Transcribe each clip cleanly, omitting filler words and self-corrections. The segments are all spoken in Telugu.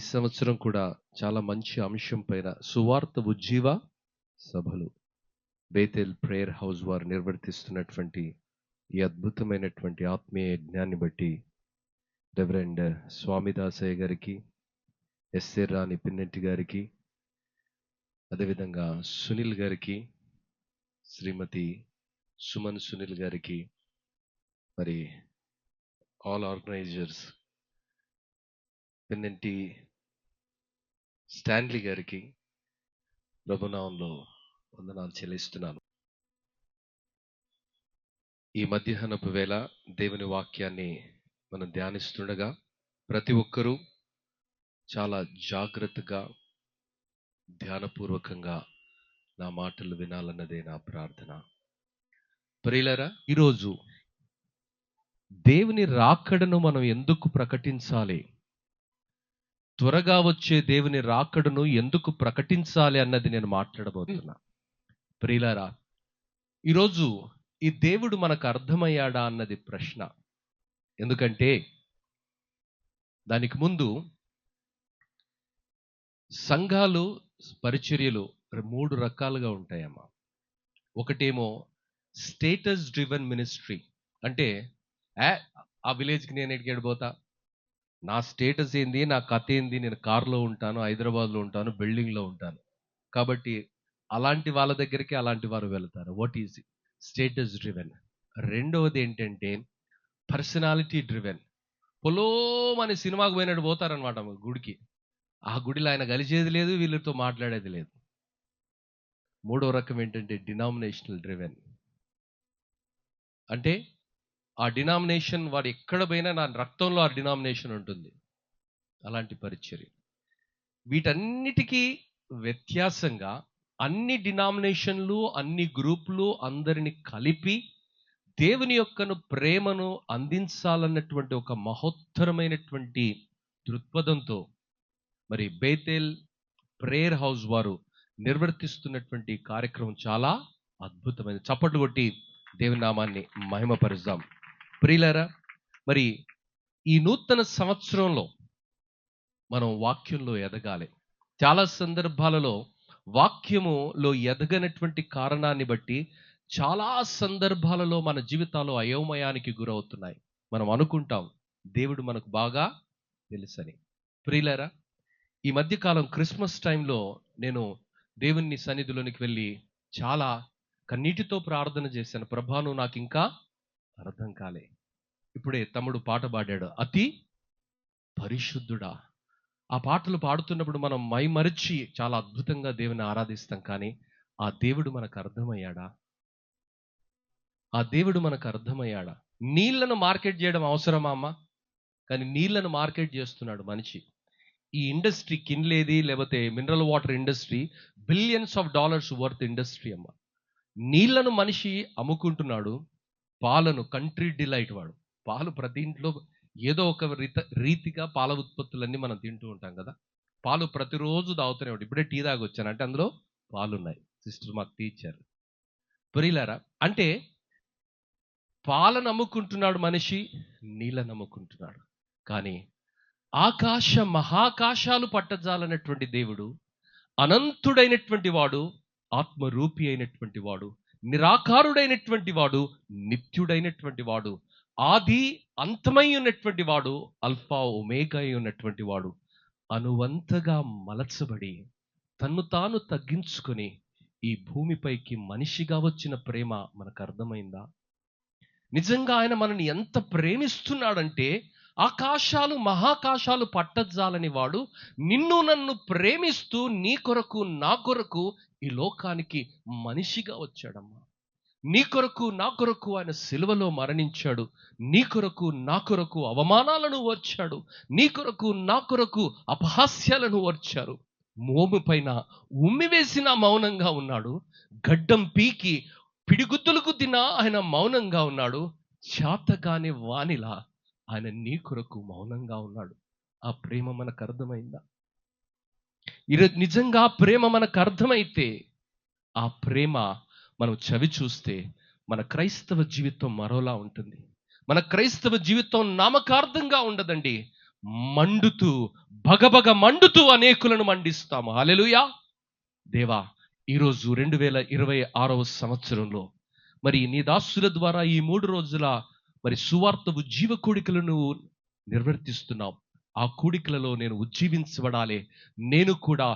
ఈ సంవత్సరం కూడా చాలా మంచి అంశం పైన సువార్త ఉజ్జీవ సభలు బేతెల్ ప్రేయర్ హౌస్ వారు నిర్వర్తిస్తున్నటువంటి ఈ అద్భుతమైనటువంటి ఆత్మీయ యజ్ఞాన్ని బట్టి రెవరెండ్ స్వామిదాసయ్య గారికి, ఎస్ఏ రాణి పిన్నెట్టి గారికి, అదేవిధంగా సునీల్ గారికి, శ్రీమతి సుమన్ సునీల్ గారికి, మరి ఆల్ ఆర్గనైజర్స్ పిన్నెట్టి స్టాన్లీ గారికి ప్రభునామంలో వందనాలు చెల్లిస్తున్నాను. ఈ మధ్యాహ్నపు వేళ దేవుని వాక్యాన్ని మనం ధ్యానిస్తుండగా ప్రతి ఒక్కరూ చాలా జాగ్రత్తగా ధ్యానపూర్వకంగా నా మాటలు వినాలన్నదే నా ప్రార్థన. ప్రియులారా, ఈరోజు దేవుని రాకడను మనం ఎందుకు ప్రకటించాలి, త్వరగా వచ్చే దేవుని రాకడను ఎందుకు ప్రకటించాలి అన్నది నేను మాట్లాడబోతున్నా. ప్రియులారా, ఈరోజు ఈ దేవుడు మనకు అర్థమయ్యాడా అన్నది ప్రశ్న. ఎందుకంటే దానికి ముందు సంఘాలు పరిచర్యలు 3 రకాలుగా ఉంటాయమ్మా. ఒకటేమో స్టేటస్ డ్రివెన్ మినిస్ట్రీ, అంటే ఆ విలేజ్కి నేను ఎక్కడికి పోతా, నా స్టేటస్ ఏంది, నా కథ ఏంది, నేను కారులో ఉంటాను, హైదరాబాద్లో ఉంటాను, బిల్డింగ్లో ఉంటాను, కాబట్టి అలాంటి వాళ్ళ దగ్గరికి అలాంటి వారు వెళ్తారు. What is status driven. రెండవది ఏంటంటే పర్సనాలిటీ డ్రివెన్. పొలోమని సినిమాకు పోయినట్టు పోతారనమాట గుడికి. ఆ గుడిలో ఆయన కలిసేది లేదు, వీళ్ళతో మాట్లాడేది లేదు. మూడో రకం ఏంటంటే డినామినేషనల్ డ్రివెన్. అంటే ఆ డినామినేషన్ వాడు ఎక్కడ పోయినా నా రక్తంలో ఆ డినామినేషన్ ఉంటుంది, అలాంటి పరిచర్య. వీటన్నిటికీ వ్యత్యాసంగా అన్ని డినామినేషన్లు, అన్ని గ్రూపులు అందరిని కలిపి దేవుని యొక్కను ప్రేమను అందించాలన్నటువంటి ఒక మహోత్తరమైనటువంటి దృక్పథంతో మరి బేతెల్ ప్రేయర్ హౌస్ వారు నిర్వర్తిస్తున్నటువంటి కార్యక్రమం చాలా అద్భుతమైనది. చప్పట్లు కొట్టి దేవుని నామాన్ని మహిమపరుద్దాం. ప్రియులారా, మరి ఈ నూతన సంవత్సరంలో మనం వాక్యంలో ఎదగాలి. చాలా సందర్భాలలో వాక్యములో ఎదగనటువంటి కారణాన్ని బట్టి చాలా సందర్భాలలో మన జీవితాలు అయోమయానికి గురవుతున్నాయి. మనం అనుకుంటాం దేవుడు మనకు బాగా తెలుసని. ప్రియులారా, ఈ మధ్యకాలం క్రిస్మస్ టైంలో నేను దేవుని సన్నిధిలోనికి వెళ్ళి చాలా కన్నీటితో ప్రార్థన చేశాను. ప్రభా, నువ్వు నాకు ఇంకా అర్థం కాలే. ఇప్పుడే తమ్ముడు పాట పాడాడు, అతి పరిశుద్ధుడా. ఆ పాటలు పాడుతున్నప్పుడు మనం మైమరిచి చాలా అద్భుతంగా దేవుని ఆరాధిస్తాం. కానీ ఆ దేవుడు మనకు అర్థమయ్యాడా? ఆ దేవుడు మనకు అర్థమయ్యాడా? నీళ్లను మార్కెట్ చేయడం అవసరమా అమ్మా? కానీ నీళ్లను మార్కెట్ చేస్తున్నాడు మనిషి. ఈ ఇండస్ట్రీ కిన్లేది, లేకపోతే mineral water industry billions of dollars worth industry అమ్మ. నీళ్లను మనిషి అమ్ముకుంటున్నాడు, పాలను కంట్రీ డిలైట్ వాడు. పాలు ప్రతి ఇంట్లో ఏదో ఒక రీతిగా పాల ఉత్పత్తులన్నీ మనం తింటూ ఉంటాం కదా. పాలు ప్రతిరోజు తాగుతూనే ఉంటాం. ఇప్పుడే టీ తాగొచ్చాను, అంటే అందులో పాలు ఉన్నాయి. సిస్టర్ మాకు టీ ఇచ్చారు. ప్రియులారా, అంటే పాలను అమ్ముకుంటున్నాడు మనిషి, నీళ్ళను అమ్ముకుంటున్నాడు. కానీ ఆకాశ మహాకాశాలు పట్టజాలన్నటువంటి దేవుడు, అనంతుడైనటువంటి వాడు, ఆత్మరూపి అయినటువంటి వాడు, నిరాకారుడైనటువంటి వాడు, నిత్యుడైనటువంటి వాడు, ఆది అంతమై ఉన్నటువంటి వాడు, అల్ఫా ఒమేగా అయి ఉన్నటువంటి వాడు, అనువంతగా మలచబడి తన్ను తాను తగ్గించుకొని ఈ భూమిపైకి మనిషిగా వచ్చిన ప్రేమ మనకు అర్థమైందా? నిజంగా ఆయన మనల్ని ఎంత ప్రేమిస్తున్నాడంటే, ఆకాశాలు మహాకాశాలు పట్టజాలని వాడు నిన్ను నన్ను ప్రేమిస్తూ నీ కొరకు నా కొరకు ఈ లోకానికి మనిషిగా వచ్చాడమ్మా. నీ కొరకు నా కొరకు ఆయన సిలువలో మరణించాడు. నీ కొరకు నా కొరకు అవమానాలను ఓర్చాడు. నీ కొరకు నా కొరకు అపహాస్యాలను ఓర్చారు. మోము పైన ఉమ్మి వేసిన మౌనంగా ఉన్నాడు. గడ్డం పీకి పిడిగుద్దులకు తిన్నా ఆయన మౌనంగా ఉన్నాడు. చేతగాని వానిలా ఆయన నీ కొరకు మౌనంగా ఉన్నాడు. ఆ ప్రేమ మనకు అర్థమైందా? ఈరోజు నిజంగా ఆ ప్రేమ మనకు అర్థమైతే, ఆ ప్రేమ మనం చవి చూస్తే మన క్రైస్తవ జీవితం మరోలా ఉంటుంది. మన క్రైస్తవ జీవితం నామకార్థంగా ఉండదండి. మండుతూ, భగభగ మండుతూ అనేకులను మండిస్తాము. హల్లెలూయా. దేవా, ఈరోజు 2026వ సంవత్సరంలో మరి నీ దాసుల ద్వారా ఈ 3 రోజుల మరి సువార్త ఉజ్జీవ కూడికలను నిర్వర్తిస్తున్నాం. ఆ కూడికలలో నేను ఉజ్జీవించబడాలి. నేను కూడా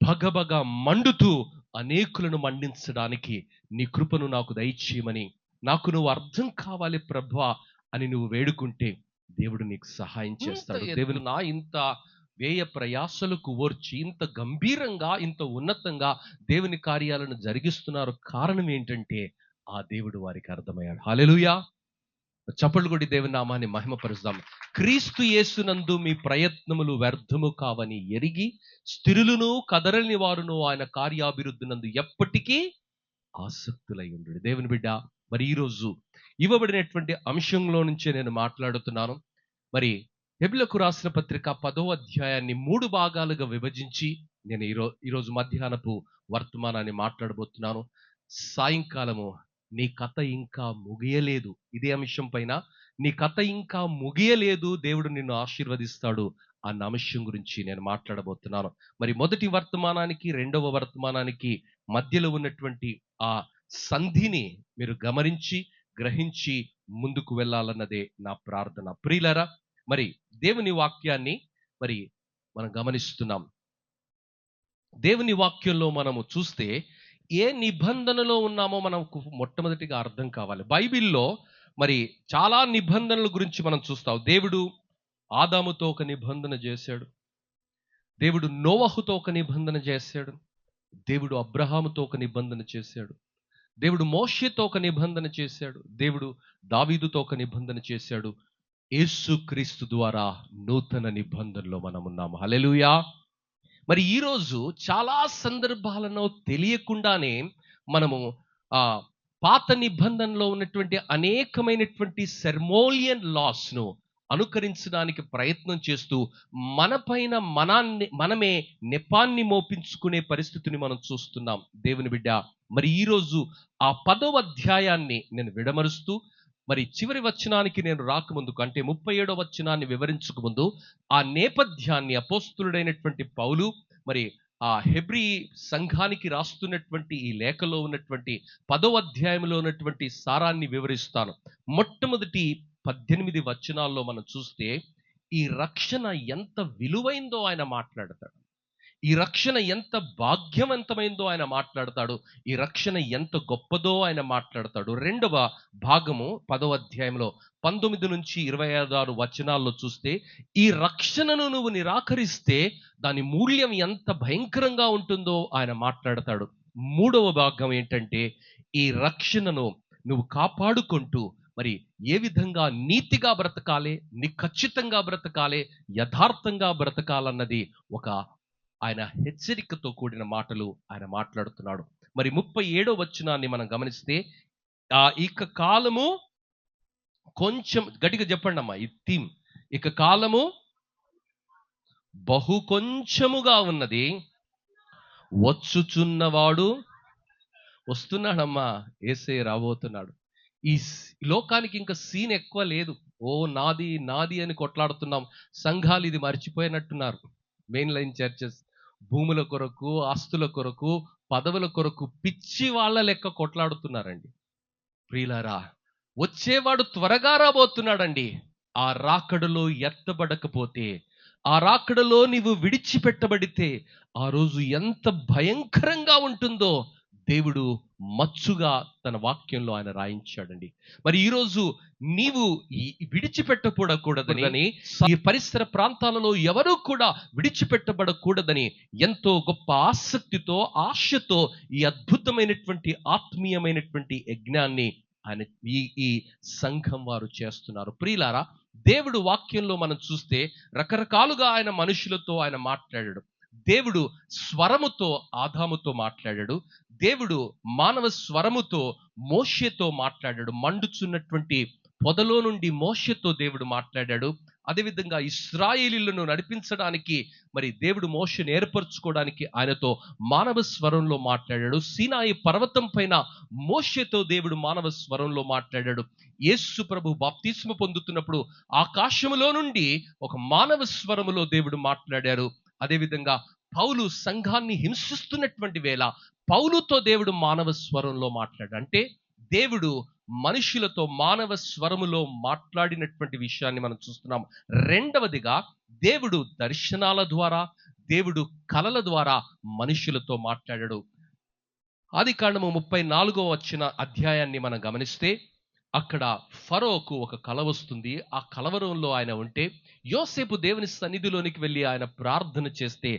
భగభగ మండుతూ అనేకులను మండించడానికి నీ కృపను నాకు దయచేయమని, నాకు నువ్వు అర్థం కావాలి ప్రభువా అని నువ్వు వేడుకుంటే దేవుడు నీకు సహాయం చేస్తాడు. దేవుడు ఇంత వ్యయ ప్రయాసలకు ఓర్చి ఇంత గంభీరంగా, ఇంత ఉన్నతంగా దేవుని కార్యాలను జరిగిస్తున్నారు. కారణం ఏంటంటే ఆ దేవుడు వారికి అర్థమయ్యాడు. హల్లెలూయా. చప్పట్లు కొట్టి దేవుని నామాన్ని మహిమపరుస్తాం. క్రీస్తు యేసునందు మీ ప్రయత్నములు వ్యర్థము కావని ఎరిగి స్థిరులను కదలని వారును ఆయన కార్యాభివృద్ధినందు ఎప్పటికీ ఆసక్తులై ఉండు. దేవుని బిడ్డ, మరి ఈరోజు ఇవ్వబడినటువంటి అంశంలో నుంచే నేను మాట్లాడుతున్నాను. మరి హెబ్రీయులకు రాసిన పత్రిక 10వ అధ్యాయాన్ని 3 భాగాలుగా విభజించి నేను ఈరోజు మధ్యాహ్నపు వర్తమానాన్ని మాట్లాడబోతున్నాను. సాయంకాలము నీ కథ ఇంకా ముగియలేదు, ఇదే అంశం పైన నీ కథ ఇంకా ముగియలేదు, దేవుడు నిన్ను ఆశీర్వదిస్తాడు అన్న అంశం గురించి నేను మాట్లాడబోతున్నాను. మరి మొదటి వర్తమానానికి రెండవ వర్తమానానికి మధ్యలో ఉన్నటువంటి ఆ సంధిని మీరు గమనించి గ్రహించి ముందుకు వెళ్ళాలన్నదే నా ప్రార్థన. ప్రియులారా, మరి దేవుని వాక్యాన్ని మరి మనం గమనిస్తున్నాం. దేవుని వాక్యంలో మనము చూస్తే ఏ నిబంధనలో ఉన్నామో మనకు మొట్టమొదటిగా అర్థం కావాలి. బైబిల్లో మరి చాలా నిబంధనల గురించి మనం చూస్తాం. దేవుడు ఆదాముతో ఒక నిబంధన చేశాడు, దేవుడు నోవహుతో ఒక నిబంధన చేశాడు, దేవుడు అబ్రహాముతో ఒక నిబంధన చేశాడు, దేవుడు మోషేతో ఒక నిబంధన చేశాడు, దేవుడు దావీదుతో ఒక నిబంధన చేశాడు. యేసుక్రీస్తు ద్వారా నూతన నిబంధనలో మనం ఉన్నాము. హల్లెలూయా. మరి ఈరోజు చాలా సందర్భాలను తెలియకుండానే మనము పాత నిబంధనలో ఉన్నటువంటి అనేకమైనటువంటి సెర్మోలియన్ లాస్ను అనుకరించడానికి ప్రయత్నం చేస్తూ మన పైన మనమే నెపాన్ని మోపించుకునే పరిస్థితిని మనం చూస్తున్నాం. దేవుని బిడ్డ, మరి ఈరోజు ఆ 10వ అధ్యాయాన్ని నేను విడమరుస్తూ మరి చివరి వచనానికి నేను రాకముందుకు, అంటే 37వ వచనాన్ని వివరించక ముందు ఆ నేపథ్యాన్ని అపోస్తులుడైనటువంటి పౌలు మరి ఆ హెబ్రీ సంఘానికి రాస్తున్నటువంటి ఈ లేఖలో ఉన్నటువంటి 10వ అధ్యాయంలో ఉన్నటువంటి సారాన్ని వివరిస్తాను. మొట్టమొదటి 18 వచనాల్లో మనం చూస్తే ఈ రక్షణ ఎంత విలువైందో ఆయన మాట్లాడతాడు. ఈ రక్షణ ఎంత భాగ్యవంతమైందో ఆయన మాట్లాడతాడు. ఈ రక్షణ ఎంత గొప్పదో ఆయన మాట్లాడతాడు. రెండవ భాగము 10వ అధ్యాయంలో 19 నుంచి 26 వచనాల్లో చూస్తే ఈ రక్షణను నువ్వు నిరాకరిస్తే దాని మూల్యం ఎంత భయంకరంగా ఉంటుందో ఆయన మాట్లాడతాడు. మూడవ భాగం ఏంటంటే ఈ రక్షణను నువ్వు కాపాడుకుంటూ మరి ఏ విధంగా నీతిగా బ్రతకాలి, ఖచ్చితంగా బ్రతకాలి, యథార్థంగా బ్రతకాలన్నది ఒక ఆయన హెచ్చరికతో కూడిన మాటలు ఆయన మాట్లాడుతున్నాడు. మరి 37వ వచనాన్ని మనం గమనిస్తే ఇక కాలము కొంచెం గట్టిగా చెప్పండి అమ్మా ఈ థీమ్. ఇక కాలము బహు కొంచెముగా ఉన్నది, వచ్చుచున్నవాడు వస్తున్నాడమ్మా. యేసయ్య రాబోతున్నాడు. ఈ లోకానికి ఇంకా సీన్ ఎక్కువ లేదు. ఓ నాది నాది అని కొట్లాడుతున్నాం. సంఘాలు ఇది మర్చిపోయినట్టున్నారు. మెయిన్ లైన్ చర్చెస్ భూముల కొరకు, ఆస్తుల కొరకు, పదవుల కొరకు పిచ్చి వాళ్ళ లెక్క కొట్లాడుతున్నారండి. ప్రియులారా, వచ్చేవాడు త్వరగా రాబోతున్నాడండి. ఆ రాకడలో ఎత్తబడకపోతే, ఆ రాకడలో నీవు విడిచిపెట్టబడితే ఆ రోజు ఎంత భయంకరంగా ఉంటుందో దేవుడు మచ్చుగా తన వాక్యంలో ఆయన రాయించాడండి. మరి ఈరోజు నీవు విడిచిపెట్టకూడదని, ఈ పరిసర ప్రాంతాలలో ఎవరూ కూడా విడిచిపెట్టబడకూడదని ఎంతో గొప్ప ఆసక్తితో, ఆశతో ఈ అద్భుతమైనటువంటి ఆత్మీయమైనటువంటి యజ్ఞాన్ని ఆయన ఈ సంఘం వారు చేస్తున్నారు. ప్రియులారా, దేవుడు వాక్యంలో మనం చూస్తే రకరకాలుగా ఆయన మనుషులతో ఆయన మాట్లాడాడు. దేవుడు స్వరముతో ఆదాముతో మాట్లాడాడు. దేవుడు మానవ స్వరముతో మోషేతో మాట్లాడాడు. మండుచున్నటువంటి పొదలో నుండి మోషేతో దేవుడు మాట్లాడాడు. అదేవిధంగా ఇశ్రాయేలీయులను నడిపించడానికి మరి దేవుడు మోషేను ఏర్పరచుకోవడానికి ఆయనతో మానవ స్వరంలో మాట్లాడాడు. సీనాయి పర్వతం పైన మోషేతో దేవుడు మానవ స్వరంలో మాట్లాడాడు. యేసు ప్రభు బాప్తిస్మ పొందుతున్నప్పుడు ఆకాశములో నుండి ఒక మానవ స్వరములో దేవుడు మాట్లాడారు. అదేవిధంగా పౌలు సంఘాన్ని హింసిస్తున్నటువంటి వేళ పౌలుతో దేవుడు మానవ స్వరంలో మాట్లాడాడు. అంటే దేవుడు మనుషులతో మానవ స్వరములో మాట్లాడినటువంటి విషయాన్ని మనం చూస్తున్నాం. రెండవదిగా దేవుడు దర్శనాల ద్వారా, దేవుడు కలల ద్వారా మనుషులతో మాట్లాడాడు. ఆదికాండము 34వ అధ్యాయాన్ని మనం గమనిస్తే అక్కడ ఫరోకు ఒక కల వస్తుంది. ఆ కలవరంలో ఆయన ఉంటే యోసేపు దేవుని సన్నిధిలోనికి వెళ్ళి ఆయన ప్రార్థన చేస్తే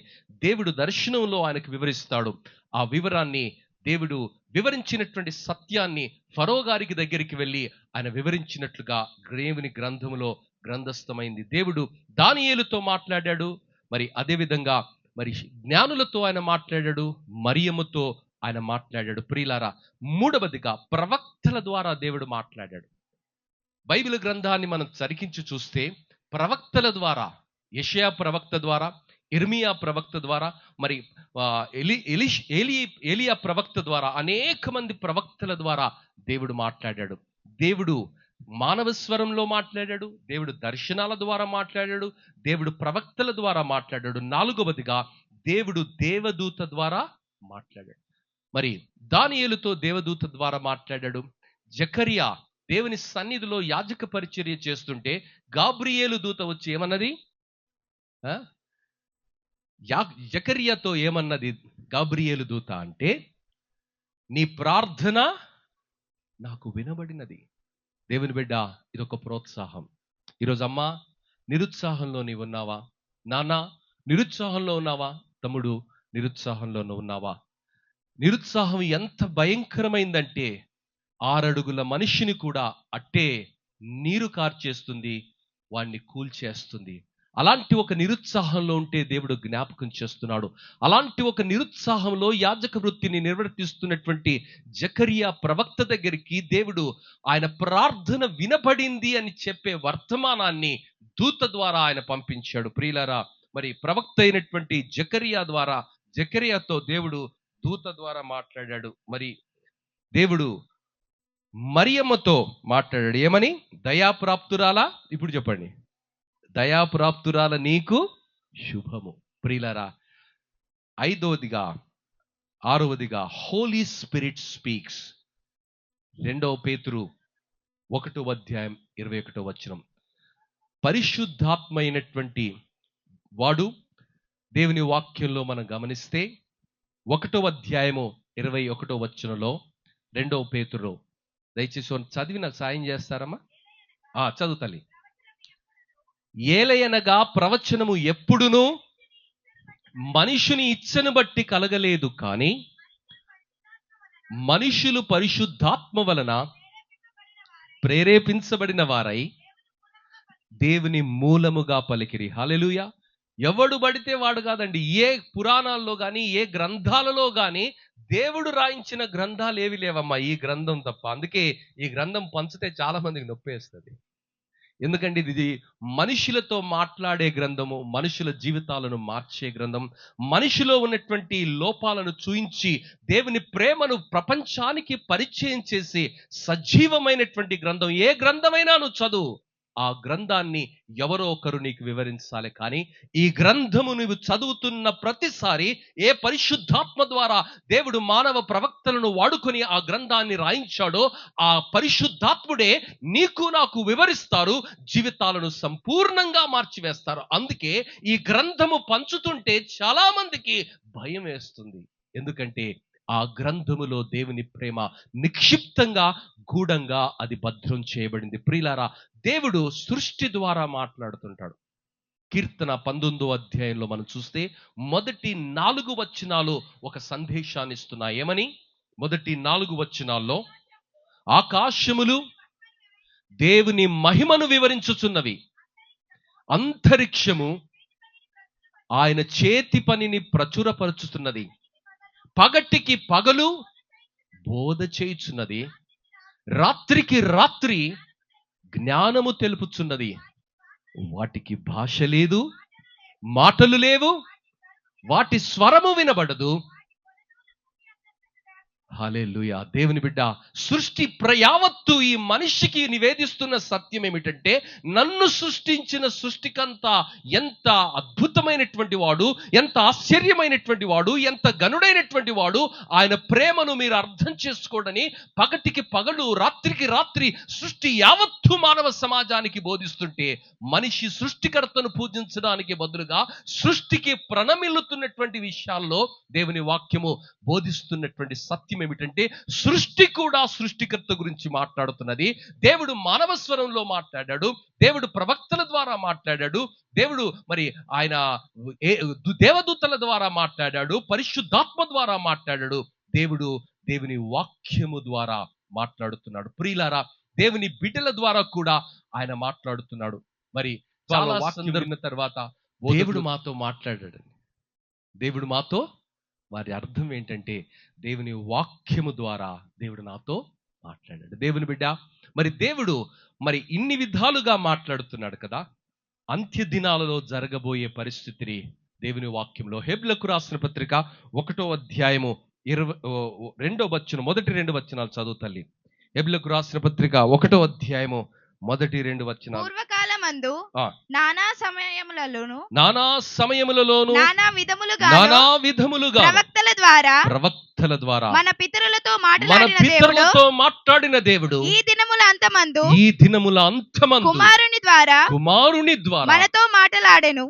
దేవుడు దర్శనంలో ఆయనకు వివరిస్తాడు. ఆ వివరాన్ని దేవుడు వివరించినటువంటి సత్యాన్ని ఫరో గారికి దగ్గరికి వెళ్ళి ఆయన వివరించినట్లుగా దేవుని గ్రంథములో గ్రంథస్థమైంది. దేవుడు దానియేలుతో మాట్లాడాడు. మరి అదేవిధంగా మరి జ్ఞానులతో ఆయన మాట్లాడాడు, మరియమ్మతో ఆయన మాట్లాడాడు. ప్రియులారా, మూడవదిగా ప్రవక్తల ద్వారా దేవుడు మాట్లాడాడు. బైబిల్ గ్రంథాన్ని మనం సరికించి చూస్తే ప్రవక్తల ద్వారా, యెషయా ప్రవక్త ద్వారా, ఇర్మియా ప్రవక్త ద్వారా, మరి ఏలియా ప్రవక్త ద్వారా, అనేక మంది ప్రవక్తల ద్వారా దేవుడు మాట్లాడాడు. దేవుడు మానవ స్వరంలో మాట్లాడాడు, దేవుడు దర్శనాల ద్వారా మాట్లాడాడు, దేవుడు ప్రవక్తల ద్వారా మాట్లాడాడు. నాలుగవదిగా దేవుడు దేవదూత ద్వారా మాట్లాడాడు. మరి దానియేలుతో దేవదూత ద్వారా మాట్లాడాడు. జకరియా దేవుని సన్నిధిలో యాజక పరిచర్య చేస్తుంటే గాబ్రియేలు దూత వచ్చి ఏమన్నది? జకరియాతో ఏమన్నది గాబ్రియేలు దూత అంటే, నీ ప్రార్థన నాకు వినబడినది. దేవుని బిడ్డ, ఇదొక ప్రోత్సాహం. ఈరోజు అమ్మ నిరుత్సాహంలో నీవు ఉన్నావా? నాన్న నిరుత్సాహంలో ఉన్నావా? తమ్ముడు నిరుత్సాహంలో ఉన్నావా? నిరుత్సాహం ఎంత భయంకరమైందంటే 6 అడుగుల మనిషిని కూడా అట్టే నీరు కార్చేస్తుంది, వాణ్ణి కూల్చేస్తుంది. అలాంటి ఒక నిరుత్సాహంలో ఉంటే దేవుడు జ్ఞాపకం చేస్తున్నాడు. అలాంటి ఒక నిరుత్సాహంలో యాజక వృత్తిని నిర్వర్తిస్తున్నటువంటి జకరియా ప్రవక్త దగ్గరికి దేవుడు ఆయన ప్రార్థన వినబడింది అని చెప్పే వర్తమానాన్ని దూత ద్వారా ఆయన పంపించాడు. ప్రియులారా, మరి ప్రవక్త అయినటువంటి జకరియాతో దేవుడు దూత ద్వారా మాట్లాడాడు. మరి దేవుడు మరియమ్మతో మాట్లాడాడు. ఏమని? దయాప్రాప్తురాలా, ఇప్పుడు చెప్పండి, దయాప్రాప్తురాల నీకు శుభము. ప్రియులారా, ఆరవదిగా హోలీ స్పిరిట్ స్పీక్స్. 2 పేతురు 1:21 పరిశుద్ధాత్మ అయినటువంటి వాడు దేవుని వాక్యంలో మనం గమనిస్తే 1:21 2 పేతురు, దయచేసి చదివి నాకు సాయం చేస్తారమ్మా? చదువు తల్లి. ఏలయనగా ప్రవచనము ఎప్పుడునూ మనుషుని ఇచ్చను బట్టి కలగలేదు, కానీ మనుషులు పరిశుద్ధాత్మ వలన ప్రేరేపించబడిన వారై దేవుని మూలముగా పలికిరి. హల్లెలూయా. ఎవడు పడితే వాడు కాదండి. ఏ పురాణాల్లో కానీ ఏ గ్రంథాలలో కానీ దేవుడు రాయించిన గ్రంథాలు ఏవి లేవమ్మా, ఈ గ్రంథం తప్ప. అందుకే ఈ గ్రంథం పంచితే చాలా మందికి నొప్పేస్తుంది. ఎందుకంటే ఇది మనుషులతో మాట్లాడే గ్రంథము, మనుషుల జీవితాలను మార్చే గ్రంథం, మనిషిలో ఉన్నటువంటి లోపాలను చూయించి దేవుని ప్రేమను ప్రపంచానికి పరిచయం చేసి సజీవమైనటువంటి గ్రంథం. ఏ గ్రంథమైనా నువ్వు చదువు, ఆ గ్రంథాన్ని ఎవరో ఒకరు నీకు వివరించాలి. కానీ ఈ గ్రంథము నువ్వు చదువుతున్న ప్రతిసారి ఏ పరిశుద్ధాత్మ ద్వారా దేవుడు మానవ ప్రవక్తలను వాడుకొని ఆ గ్రంథాన్ని రాయించాడో ఆ పరిశుద్ధాత్ముడే నీకు నాకు వివరిస్తారు, జీవితాలను సంపూర్ణంగా మార్చివేస్తారు. అందుకే ఈ గ్రంథము పంచుతుంటే చాలా మందికి భయం వేస్తుంది. ఎందుకంటే ఆ గ్రంథములో దేవుని ప్రేమ నిక్షిప్తంగా, గూఢంగా అది భద్రం చేయబడింది. ప్రియులారా, దేవుడు సృష్టి ద్వారా మాట్లాడుతుంటాడు. కీర్తన 19వ మనం చూస్తే మొదటి 4 వచనాలు ఒక సందేశాన్ని ఇస్తున్నాయి. ఏమని? మొదటి 4 వచనాల్లో ఆకాశములు దేవుని మహిమను వివరించుచున్నవి, అంతరిక్షము ఆయన చేతి పనిని ప్రచురపరుచుతున్నది, పగటికి పగలు బోధ చేయుచున్నది, రాత్రికి రాత్రి జ్ఞానము తెలుపుచున్నది. వాటికి భాష లేదు, మాటలు లేవు, వాటి స్వరము వినబడదు. హల్లెలూయా. దేవుని బిడ్డ, సృష్టి యావత్తు ఈ మనిషికి నివేదిస్తున్న సత్యం ఏమిటంటే, నన్ను సృష్టించిన సృష్టికంతా ఎంత అద్భుతమైనటువంటి వాడు, ఎంత ఆశ్చర్యమైనటువంటి వాడు, ఎంత గనుడైనటువంటి వాడు, ఆయన ప్రేమను మీరు అర్థం చేసుకోడని పగటికి పగలు, రాత్రికి రాత్రి సృష్టి యావత్తు మానవ సమాజానికి బోధిస్తుంటే, మనిషి సృష్టికర్తను పూజించడానికి బదులుగా సృష్టికి ప్రణమిల్లుతున్నటువంటి విషయాల్లో దేవుని వాక్యము బోధిస్తున్నటువంటి సత్యం ఏమిటంటే, సృష్టి కూడా సృష్టికర్త గురించి మాట్లాడుతున్నది. దేవుడు మానవ స్వరంలో మాట్లాడాడు, దేవుడు ప్రవక్తల ద్వారా మాట్లాడాడు, దేవుడు మరి ఆయన దేవదూతల ద్వారా మాట్లాడాడు, పరిశుద్ధాత్మ ద్వారా మాట్లాడాడు, దేవుడు దేవుని వాక్యము ద్వారా మాట్లాడుతున్నాడు. ప్రియులారా, దేవుని బిడ్డల ద్వారా కూడా ఆయన మాట్లాడుతున్నాడు. మరి చాలా వాక్యం విన్న తర్వాత దేవుడు మాతో మాట్లాడాడు. దేవుడు మాతో, వారి అర్థం ఏంటంటే, దేవుని వాక్యము ద్వారా దేవుడు నాతో మాట్లాడాడు. దేవుని బిడ్డ, మరి దేవుడు మరి ఇన్ని విధాలుగా మాట్లాడుతున్నాడు కదా. అంత్య దినాలలో జరగబోయే పరిస్థితిని దేవుని వాక్యంలో హెబ్రీయులకు రాసిన పత్రిక 1వ అధ్యాయము 22వ వచనం, మొదటి 2 వచనాలు చదువు తల్లి. హెబ్రీయులకు రాసిన పత్రిక 1వ అధ్యాయము మొదటి 2 వచనాలు. పూర్వకాలమందు నానా సమయములలోను నానా విధములుగా ప్రవక్తల ద్వారా మన పితరులతో మాట్లాడిన దేవుడు ఈ దినముల అంతమందు కుమారుని ద్వారా మనతో మాట్లాడెను.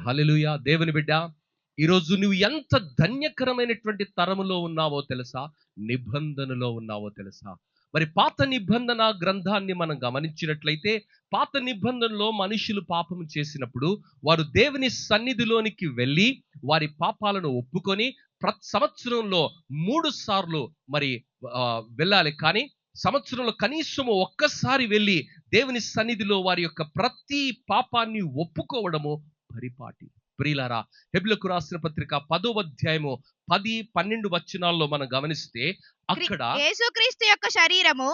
హల్లెలూయా. దేవుని బిడ్డ, ఈరోజు నువ్వు ఎంత ధన్యకరమైనటువంటి తరములో ఉన్నావో తెలుసా, నిబంధనలో ఉన్నావో తెలుసా. మరి పాత నిబంధన గ్రంథాన్ని మనం గమనించినట్లయితే, పాత నిబంధనలో మనుషులు పాపము చేసినప్పుడు వారు దేవుని సన్నిధిలోనికి వెళ్ళి వారి పాపాలను ఒప్పుకొని ప్రతి సంవత్సరంలో 3 సార్లు మరి వెళ్ళాలి. కానీ సంవత్సరంలో కనీసము ఒక్కసారి వెళ్ళి దేవుని సన్నిధిలో వారి యొక్క ప్రతి పాపాన్ని ఒప్పుకోవడము పరిపాటి. ప్రియులారా, హెబ్రీయులకు రాసిన పత్రిక 10వ అధ్యాయము 10-12 వచనాల్లో మనం గమనిస్తే, అక్కడ యేసుక్రీస్తు యొక్క శరీరము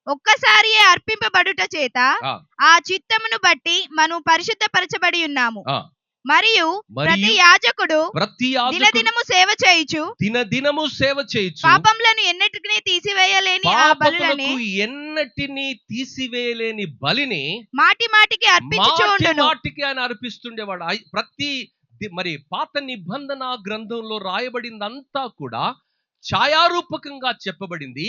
ఒక్కసారి అర్పింపబడుట చేత ఆ చిత్తమును బట్టి మనం పరిశుద్ధపరచబడి ఉన్నాము. మరియు ప్రతి యాజకుడు దినదినము సేవ చేయుచు పాపములను ఎన్నటిని తీసివేయలేని ఆ బలులని మాటి మాటికి ఆయన అర్పిస్తుండేవాడు. ప్రతి మరి పాత నిబంధన గ్రంథంలో రాయబడిందంతా కూడా ఛాయారూపకంగా చెప్పబడింది.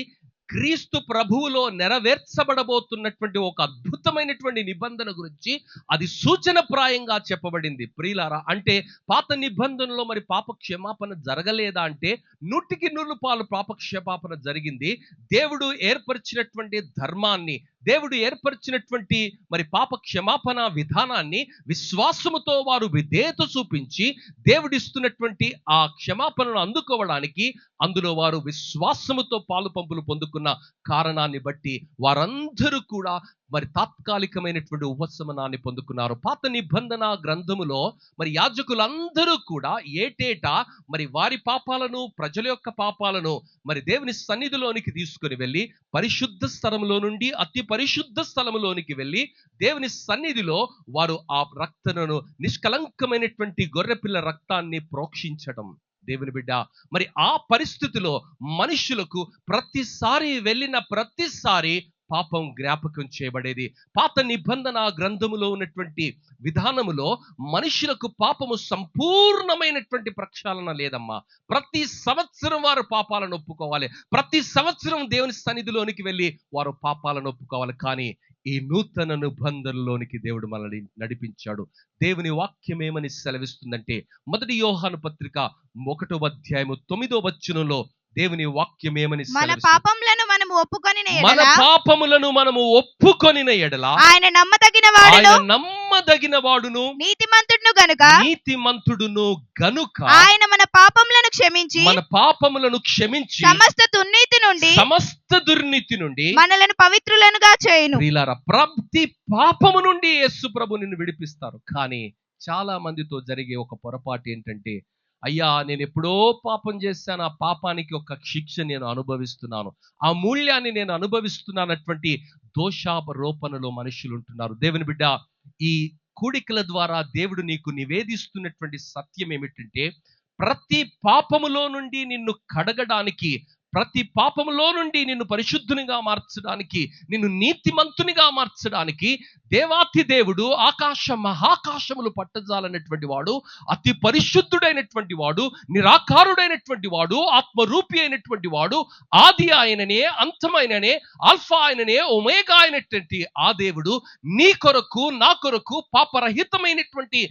క్రీస్తు ప్రభువులో నెరవేర్చబడబోతున్నటువంటి ఒక అద్భుతమైనటువంటి నిబంధన గురించి అది సూచనప్రాయంగా చెప్పబడింది. ప్రియులారా, అంటే పాత నిబంధనలో మరి పాప క్షమాపణ జరగలేదా అంటే 100% పాప క్షమాపణ జరిగింది. దేవుడు ఏర్పరిచినటువంటి ధర్మాన్ని, దేవుడు ఏర్పరిచినటువంటి మరి పాప క్షమాపణ విధానాన్ని విశ్వాసముతో వారు విధేయత చూపించి దేవుడిస్తున్నటువంటి ఆ క్షమాపణను అందుకోవడానికి అందులో వారు విశ్వాసముతో పాలు పంపులు పొందుకున్న కారణాన్ని బట్టి వారందరూ కూడా మరి తాత్కాలికమైనటువంటి ఉపశమనాన్ని పొందుకున్నారు. పాత నిబంధన గ్రంథములో మరి యాజకులందరూ కూడా ఏటేటా మరి వారి పాపాలను, ప్రజల యొక్క పాపాలను మరి దేవుని సన్నిధిలోనికి తీసుకుని వెళ్ళి పరిశుద్ధ స్థలములో నుండి అతి పరిశుద్ధ స్థలములోనికి వెళ్ళి దేవుని సన్నిధిలో వారు ఆ రక్తమును, నిష్కలంకమైనటువంటి గొర్రెపిల్ల రక్తాన్ని ప్రోక్షించడం. దేవుని బిడ్డ, మరి ఆ పరిస్థితిలో మనుషులకు ప్రతిసారి వెళ్ళిన ప్రతిసారి పాపం జ్ఞాపకం చేయబడేది. పాత నిబంధన గ్రంథములో ఉన్నటువంటి విధానములో మనుషులకు పాపము సంపూర్ణమైనటువంటి ప్రక్షాళన లేదమ్మా. ప్రతి సంవత్సరం వారు పాపాలను ఒప్పుకోవాలి, ప్రతి సంవత్సరం దేవుని సన్నిధిలోనికి వెళ్ళి వారు పాపాలను ఒప్పుకోవాలి. కానీ ఈ నూతన నిబంధనలోనికి దేవుడు మనల్ని నడిపించాడు. దేవుని వాక్యం ఏమని సెలవిస్తుందంటే, 1 యోహాను పత్రిక 1వ అధ్యాయము 9వ వచనంలో దేవుని వాక్యం ఏమని మన పాపములను మనము ఒప్పుకొనిన ఎడల ఆయన నమ్మదగిన వాడును నీతిమంతుడును గనుక ఆయన మన పాపములను క్షమించి సమస్త దుర్నీతి నుండి మనలను పవిత్రులనుగా చేయును. ప్రియులారా, ప్రతి పాపము నుండి యేసు ప్రభు నిన్ను విడిపిస్తారు. కానీ చాలా మందితో జరిగే ఒక పొరపాటు ఏంటంటే, అయ్యా నేను ఎప్పుడో పాపం చేశాను, ఆ పాపానికి ఒక శిక్ష నేను అనుభవిస్తున్నాను, ఆ మూల్యాన్ని నేను అనుభవిస్తున్నానటువంటి దోషారోపణలో మనుషులు ఉంటున్నారు. దేవుని బిడ్డ, ఈ కూడికల ద్వారా దేవుడు నీకు నివేదిస్తున్నటువంటి సత్యం ఏమిటంటే, ప్రతి పాపములో నుండి నిన్ను కడగడానికి, ప్రతి పాపములో నుండి నిన్ను పరిశుద్ధునిగా మార్చడానికి, నిన్ను నీతిమంతునిగా మార్చడానికి దేవాతి దేవుడు ఆకాశ మహాకాశములు పట్టజాలన్నటువంటి వాడు, అతి పరిశుద్ధుడైనటువంటి వాడు, నిరాకారుడైనటువంటి వాడు, ఆత్మరూపి అయినటువంటి వాడు, ఆది ఆయననే, అంతమైననే, ఆల్ఫా ఆయననే, ఒమేగా అయినటువంటి ఆ దేవుడు నీ కొరకు, నా కొరకు పాపరహితమైనటువంటి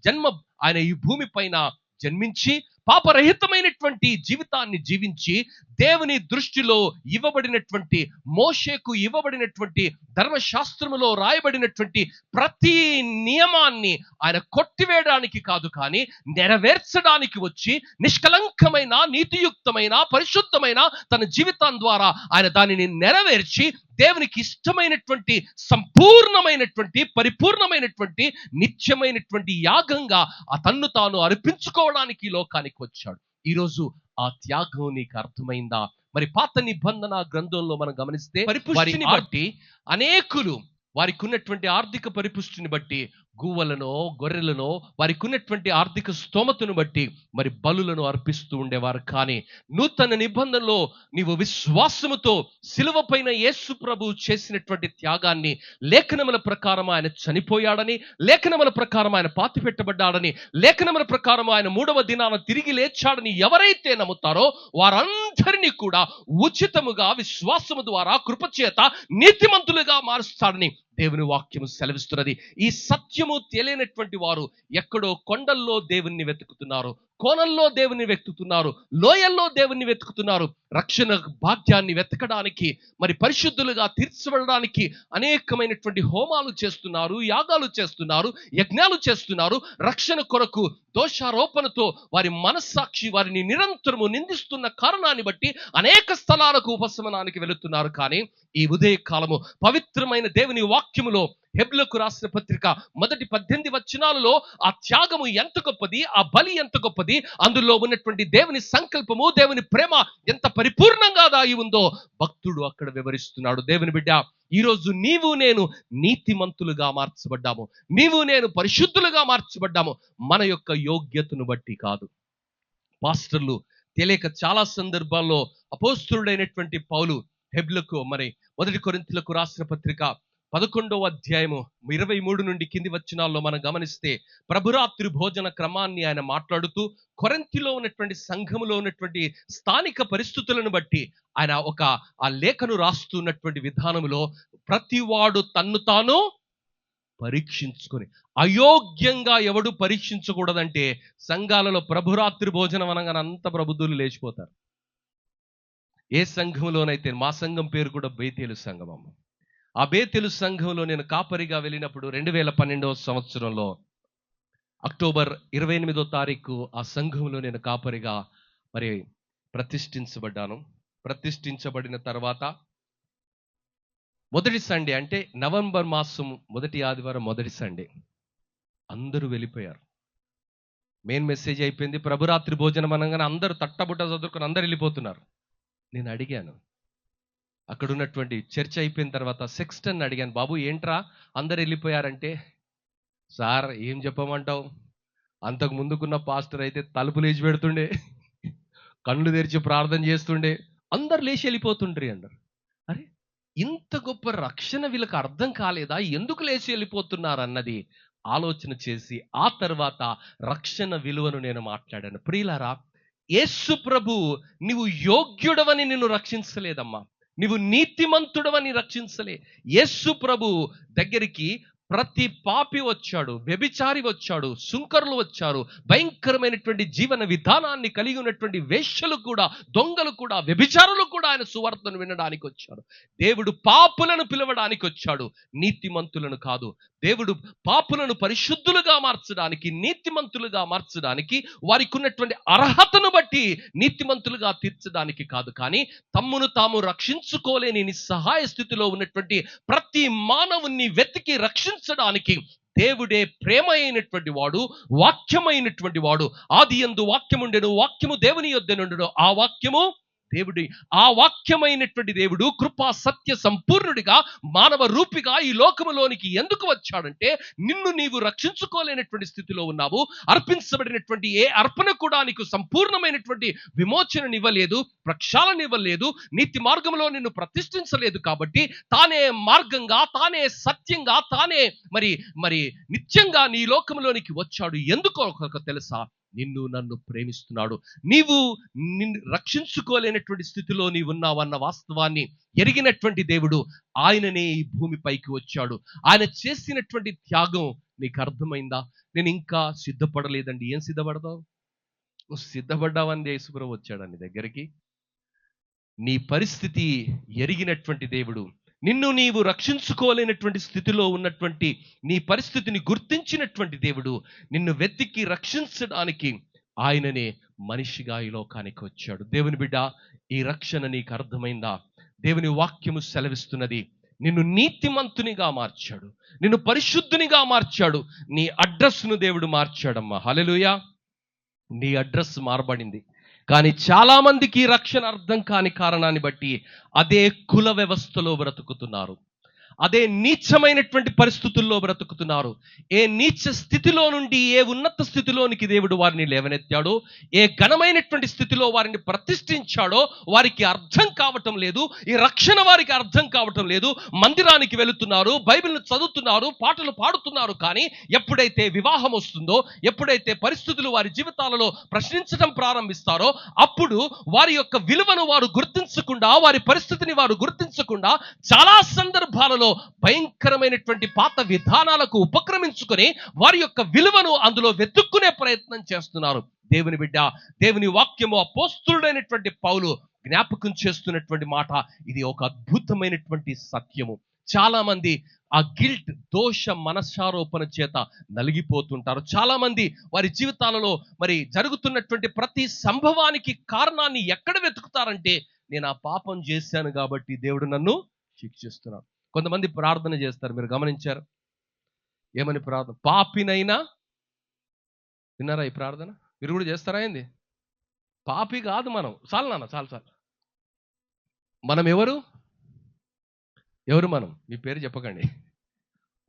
జన్మ ఆయన ఈ భూమి పైన జన్మించి పాపరహితమైనటువంటి జీవితాన్ని జీవించి దేవుని దృష్టిలో ఇవ్వబడినటువంటి, మోషేకు ఇవ్వబడినటువంటి ధర్మశాస్త్రములో రాయబడినటువంటి ప్రతి నియమాన్ని ఆయన కొట్టివేయడానికి కాదు, కానీ నెరవేర్చడానికి వచ్చి నిష్కలంకమైన, నీతియుక్తమైన, పరిశుద్ధమైన తన జీవితం ద్వారా ఆయన దానిని నెరవేర్చి దేవునికి ఇష్టమైనటువంటి, సంపూర్ణమైనటువంటి, పరిపూర్ణమైనటువంటి, నిత్యమైనటువంటి యాగంగా ఆ తన్ను తాను అర్పించుకోవడానికి ఈ లోకానికి వచ్చాడు. ఈరోజు ఆ త్యాగం నీకు అర్థమైందా? మరి పాత నిబంధన గ్రంథంలో మనం గమనిస్తే పరిపుష్టిని బట్టి అనేకులు వారికి ఉన్నటువంటి ఆర్థిక పరిపుష్టిని బట్టి గువ్వలను, గొర్రెలను, వారికి ఉన్నటువంటి ఆర్థిక స్తోమతను బట్టి మరి బలులను అర్పిస్తూ ఉండేవారు. కానీ నూతన నిబంధనలో నీవు విశ్వాసముతో సిలువ పైన యేసు ప్రభు చేసినటువంటి త్యాగాన్ని, లేఖనముల ప్రకారం ఆయన చనిపోయాడని, లేఖనముల ప్రకారం ఆయన పాతి పెట్టబడ్డాడని, లేఖనముల ప్రకారం ఆయన 3వ దినాన తిరిగి లేచాడని ఎవరైతే నమ్ముతారో వారందరినీ కూడా ఉచితముగా విశ్వాసము ద్వారా కృపచేత నీతిమంతులుగా మారుస్తాడని దేవుని వాక్యము సెలవిస్తున్నది. ఈ సత్యము తెలియనటువంటి వారు ఎక్కడో కొండల్లో దేవుణ్ణి వెతుకుతున్నారు, కోణంలో దేవుని వెతుకుతున్నారు, లోయల్లో దేవుని వెతుకుతున్నారు. రక్షణ భాగ్యాన్ని వెతకడానికి, మరి పరిశుద్ధులుగా తీర్చబడడానికి అనేకమైనటువంటి హోమాలు చేస్తున్నారు, యాగాలు చేస్తున్నారు, యజ్ఞాలు చేస్తున్నారు. రక్షణ కొరకు దోషారోపణతో వారి మనస్సాక్షి వారిని నిరంతరము నిందిస్తున్న కారణాన్ని బట్టి అనేక స్థలాలకు ఉపశమనానికి వెళుతున్నారు. కానీ ఈ ఉదయ కాలము పవిత్రమైన దేవుని వాక్యములో హెబ్రీయులకు రాసిన పత్రిక మొదటి 18 వచనాలలో ఆ త్యాగము ఎంత గొప్పది, ఆ బలి ఎంత గొప్పది, అందులో ఉన్నటువంటి దేవుని సంకల్పము, దేవుని ప్రేమ ఎంత పరిపూర్ణంగా దాగి ఉందో భక్తుడు అక్కడ వివరిస్తున్నాడు. దేవుని బిడ్డ, ఈరోజు నీవు నేను నీతిమంతులుగా మార్చబడ్డాము, నీవు నేను పరిశుద్ధులుగా మార్చబడ్డాము. మన యొక్క యోగ్యతను బట్టి కాదు. పాస్టర్లు తెలియక చాలా సందర్భాల్లో అపోస్తలుడైనటువంటి పౌలు హెబ్రీయులకు, మరి 1 కొరింథీయులకు రాసిన పత్రిక 11వ అధ్యాయము 23 నుండి కింది వచనాల్లో మనం గమనిస్తే ప్రభురాత్రి భోజన క్రమాన్ని ఆయన మాట్లాడుతూ కొరింథీలో ఉన్నటువంటి సంఘములో ఉన్నటువంటి స్థానిక పరిస్థితులను బట్టి ఆయన ఆ లేఖను రాస్తున్నటువంటి విధానములో ప్రతివాడు తన్ను తాను పరీక్షించుకొని, అయోగ్యంగా ఎవడు పరీక్షించకూడదంటే సంఘాలలో ప్రభురాత్రి భోజనం అనగానే అంత ప్రబుద్ధులు లేచిపోతారు. ఏ సంఘంలోనైతే, మా సంఘం పేరు కూడా బేతేలు సంఘం అమ్మ. ఆ బేతేలు సంఘంలో నేను కాపరిగా వెళ్ళినప్పుడు 2012వ సంవత్సరంలో అక్టోబర్ 28వ తారీఖు ఆ సంఘంలో నేను కాపరిగా మరి ప్రతిష్ఠించబడ్డాను. ప్రతిష్ఠించబడిన తర్వాత మొదటి సండే, అంటే నవంబర్ మాసం మొదటి ఆదివారం మొదటి సండే అందరూ వెళ్ళిపోయారు. మెయిన్ మెసేజ్ అయిపోయింది, ప్రభురాత్రి భోజనం అనగానే అందరూ తట్టబుట్ట చదువుకొని అందరు వెళ్ళిపోతున్నారు. నేను అడిగాను, అక్కడ ఉన్నటువంటి చర్చ అయిపోయిన తర్వాత సెక్స్టన్ అడిగాను, బాబు ఏంట్రా అందరు వెళ్ళిపోయారంటే, సార్ ఏం చెప్పమంటావు, అంతకు ముందుకున్న పాస్టర్ అయితే తలుపు లేచి పెడుతుండే, కళ్ళు తెరిచి ప్రార్థన చేస్తుండే, అందరు లేచి వెళ్ళిపోతుండ్రి అన్నారు. అరే, ఇంత గొప్ప రక్షణ వీళ్ళకి అర్థం కాలేదా, ఎందుకు లేచి వెళ్ళిపోతున్నారు అన్నది ఆలోచన చేసి ఆ తర్వాత రక్షణ విలువను నేను మాట్లాడాను. ప్రియులారా, యేసు ప్రభు నీవు యోగ్యుడవని నిన్ను రక్షించలేదమ్మా, నీవు నీతిమంతుడవని రక్షించలే. యేసు ప్రభు దగ్గరికి ప్రతి పాపి వచ్చాడు, వ్యభిచారి వచ్చాడు, సుంకరులు వచ్చారు, భయంకరమైనటువంటి జీవన విధానాన్ని కలిగి ఉన్నటువంటి వేశ్యలు కూడా, దొంగలు కూడా, వ్యభిచారులు కూడా ఆయన సువార్తను వినడానికి వచ్చాడు. దేవుడు పాపులను పిలవడానికి వచ్చాడు, నీతిమంతులను కాదు. దేవుడు పాపులను పరిశుద్ధులుగా మార్చడానికి, నీతిమంతులుగా మార్చడానికి, వారికి ఉన్నటువంటి అర్హతను బట్టి నీతిమంతులుగా తీర్చడానికి కాదు. కానీ తమ్మును తాము రక్షించుకోలేని నిస్సహాయ స్థితిలో ఉన్నటువంటి ప్రతి మానవుణ్ణి వెతికి రక్షించడానికి దేవుడే ప్రేమ అయినటువంటి వాడు, వాక్యమైనటువంటి వాడు. ఆది యందు వాక్యముండెను, వాక్యము దేవుని యొద్ద నుండెను, ఆ వాక్యము దేవుడి ఆ వాక్యమైనటువంటి దేవుడు కృపా సత్య సంపూర్ణుడిగా మానవ రూపిగా ఈ లోకములోనికి ఎందుకు వచ్చాడంటే నిన్ను నీవు రక్షించుకోలేనటువంటి స్థితిలో ఉన్నావు. అర్పించబడినటువంటి ఏ అర్పణ కూడా నీకు సంపూర్ణమైనటువంటి విమోచననివ్వలేదు, ప్రక్షాళనివ్వలేదు, నీతి మార్గంలో నిన్ను ప్రతిష్ఠించలేదు. కాబట్టి తానే మార్గంగా, తానే సత్యంగా, తానే మరి మరి నిత్యంగా నీ లోకంలోనికి వచ్చాడు. ఎందుకో తెలుసా? నిన్ను నన్ను ప్రేమిస్తున్నాడు. నీవు నిన్ను రక్షించుకోలేనటువంటి స్థితిలో నీవు ఉన్నావన్న వాస్తవాన్ని ఎరిగినటువంటి దేవుడు ఆయననే ఈ భూమిపైకి వచ్చాడు. ఆయన చేసినటువంటి త్యాగం నీకు అర్థమైందా? నేను ఇంకా సిద్ధపడలేదండి. ఏం సిద్ధపడతావు? నువ్వు సిద్ధపడ్డావని యేసుప్రభు వచ్చాడు నీ దగ్గరికి. నీ పరిస్థితి ఎరిగినటువంటి దేవుడు, నిన్ను నీవు రక్షించుకోలేనటువంటి స్థితిలో ఉన్నటువంటి నీ పరిస్థితిని గుర్తించినటువంటి దేవుడు నిన్ను వెతికి రక్షించడానికి ఆయననే మనిషిగా ఈ లోకానికి వచ్చాడు. దేవుని బిడ్డ, ఈ రక్షణ నీకు అర్థమైందా? దేవుని వాక్యము సెలవిస్తున్నది, నిన్ను నీతిమంతునిగా మార్చాడు, నిన్ను పరిశుద్ధునిగా మార్చాడు. నీ అడ్రస్ను దేవుడు మార్చాడమ్మా. హల్లెలూయా. నీ అడ్రస్ మారబడింది. కానీ చాలా మందికి రక్షణ అర్థం కాని కారణాన్ని బట్టి అదే కుల వ్యవస్థలో బ్రతుకుతున్నారు, అదే నీచమైనటువంటి పరిస్థితుల్లో బ్రతుకుతున్నారు. ఏ నీచ స్థితిలో నుండి ఏ ఉన్నత స్థితిలోనికి దేవుడు వారిని లేవనెత్తాడో, ఏ ఘనమైనటువంటి స్థితిలో వారిని ప్రతిష్ఠించాడో వారికి అర్థం కావటం లేదు. ఈ రక్షణ వారికి అర్థం కావటం లేదు. మందిరానికి వెళుతున్నారు, బైబిల్ను చదువుతున్నారు, పాటలు పాడుతున్నారు. కానీ ఎప్పుడైతే వివాహం వస్తుందో, ఎప్పుడైతే పరిస్థితులు వారి జీవితాలలో ప్రశ్నించడం ప్రారంభిస్తారో, అప్పుడు వారి యొక్క విలువను వారు గుర్తించకుండా, వారి పరిస్థితిని వారు గుర్తించకుండా చాలా సందర్భాలలో భయంకరమైనటువంటి పాత విధానాలకు ఉపక్రమించుకొని వారి యొక్క విలువను అందులో వెతుక్కునే ప్రయత్నం చేస్తున్నారు. దేవుని బిడ్డ, దేవుని వాక్యము అపోస్తలుడైనటువంటి పౌలు జ్ఞాపకం చేస్తున్నటువంటి మాట ఇది ఒక అద్భుతమైనటువంటి సత్యము. చాలా మంది ఆ గిల్ట్, దోష మనసారోపణ చేత నలిగిపోతుంటారు. చాలా మంది వారి జీవితాలలో మరి జరుగుతున్నటువంటి ప్రతి సంభవానికి కారణాన్ని ఎక్కడ వెతుకుతారంటే, నేను ఆ పాపం చేశాను కాబట్టి దేవుడు నన్ను శిక్షిస్తున్నాడు. కొంతమంది ప్రార్థన చేస్తారు, మీరు గమనించారు? ఏమని ప్రార్థన? పాపినైనా, విన్నారా ఈ ప్రార్థన? మీరు కూడా చేస్తారా? ఏంది? పాపి కాదు మనం. చాలు నాన్న, చాలు. మనం ఎవరు? మనం? మీ పేరు చెప్పకండి.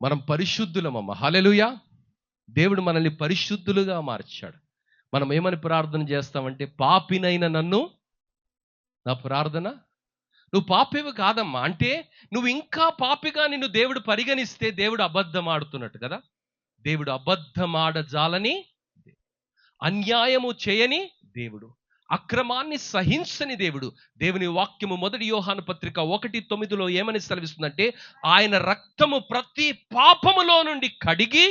మనం పరిశుద్ధులమమ్మ. హల్లెలూయా. దేవుడు మనల్ని పరిశుద్ధులుగా మార్చాడు. మనం ఏమని ప్రార్థన చేస్తామంటే, పాపినైన నన్ను, నా ప్రార్థన, నువ్వు పాపివి కాదమ్మా. అంటే నువ్వు ఇంకా పాపిగా నిన్ను దేవుడు పరిగణిస్తే దేవుడు అబద్ధం ఆడుతున్నట్టు కదా. దేవుడు అబద్ధమాడజాలని, అన్యాయము చేయని దేవుడు, అక్రమాన్ని సహించని దేవుడు. దేవుని వాక్యము 1 యోహాను పత్రిక 1:9 ఏమని సెలవిస్తుందంటే, ఆయన రక్తము ప్రతి పాపములో నుండి కడిగి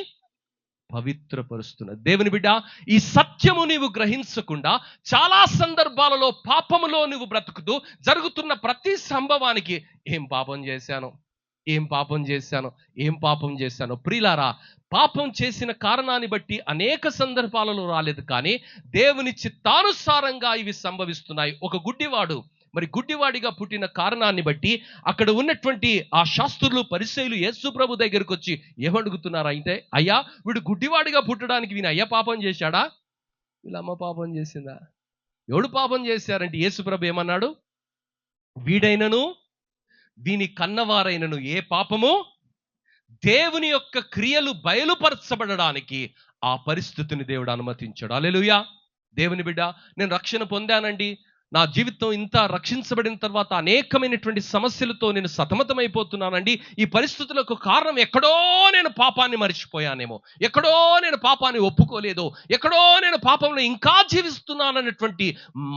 పవిత్రపరుస్తున్నది. దేవుని బిడ్డ, ఈ సత్యము నీవు గ్రహించకుండా చాలా సందర్భాలలో పాపములో నువ్వు బ్రతుకుతూ జరుగుతున్న ప్రతి సంభవానికి ఏం పాపం చేశాను. ప్రియులారా, పాపం చేసిన కారణాన్ని బట్టి అనేక సందర్భాలలో రాలేదు, కానీ దేవుని చిత్తానుసారంగా ఇవి సంభవిస్తున్నాయి. ఒక గుడ్డివాడిగా పుట్టిన కారణాన్ని బట్టి అక్కడ ఉన్నటువంటి ఆ శాస్త్రులు, పరిసయ్యులు యేసు ప్రభు దగ్గరికి వచ్చి ఏమడుగుతున్నారు అంటే, అయ్యా, వీడు గుడ్డివాడిగా పుట్టడానికి వీని అయ్యా పాపం చేశాడా, వీళ్ళ అమ్మ పాపం చేసిందా? ఎవడు పాపం చేశారంటే యేసు ప్రభు ఏమన్నాడు? వీడైనను వీని కన్నవారైనను ఏ పాపము, దేవుని యొక్క క్రియలు బయలుపరచబడడానికి ఆ పరిస్థితిని దేవుడు అనుమతించాడు. హల్లెలూయా. దేవుని బిడ్డ, నేను రక్షణ పొందానండి, నా జీవితం ఇంత రక్షించబడిన తర్వాత అనేకమైనటువంటి సమస్యలతో నేను సతమతమైపోతున్నానండి. ఈ పరిస్థితులకు కారణం ఎక్కడో నేను పాపాన్ని మర్చిపోయానేమో, ఎక్కడో నేను పాపాన్ని ఒప్పుకోలేదు, ఎక్కడో నేను పాపంలో ఇంకా జీవిస్తున్నానన్నటువంటి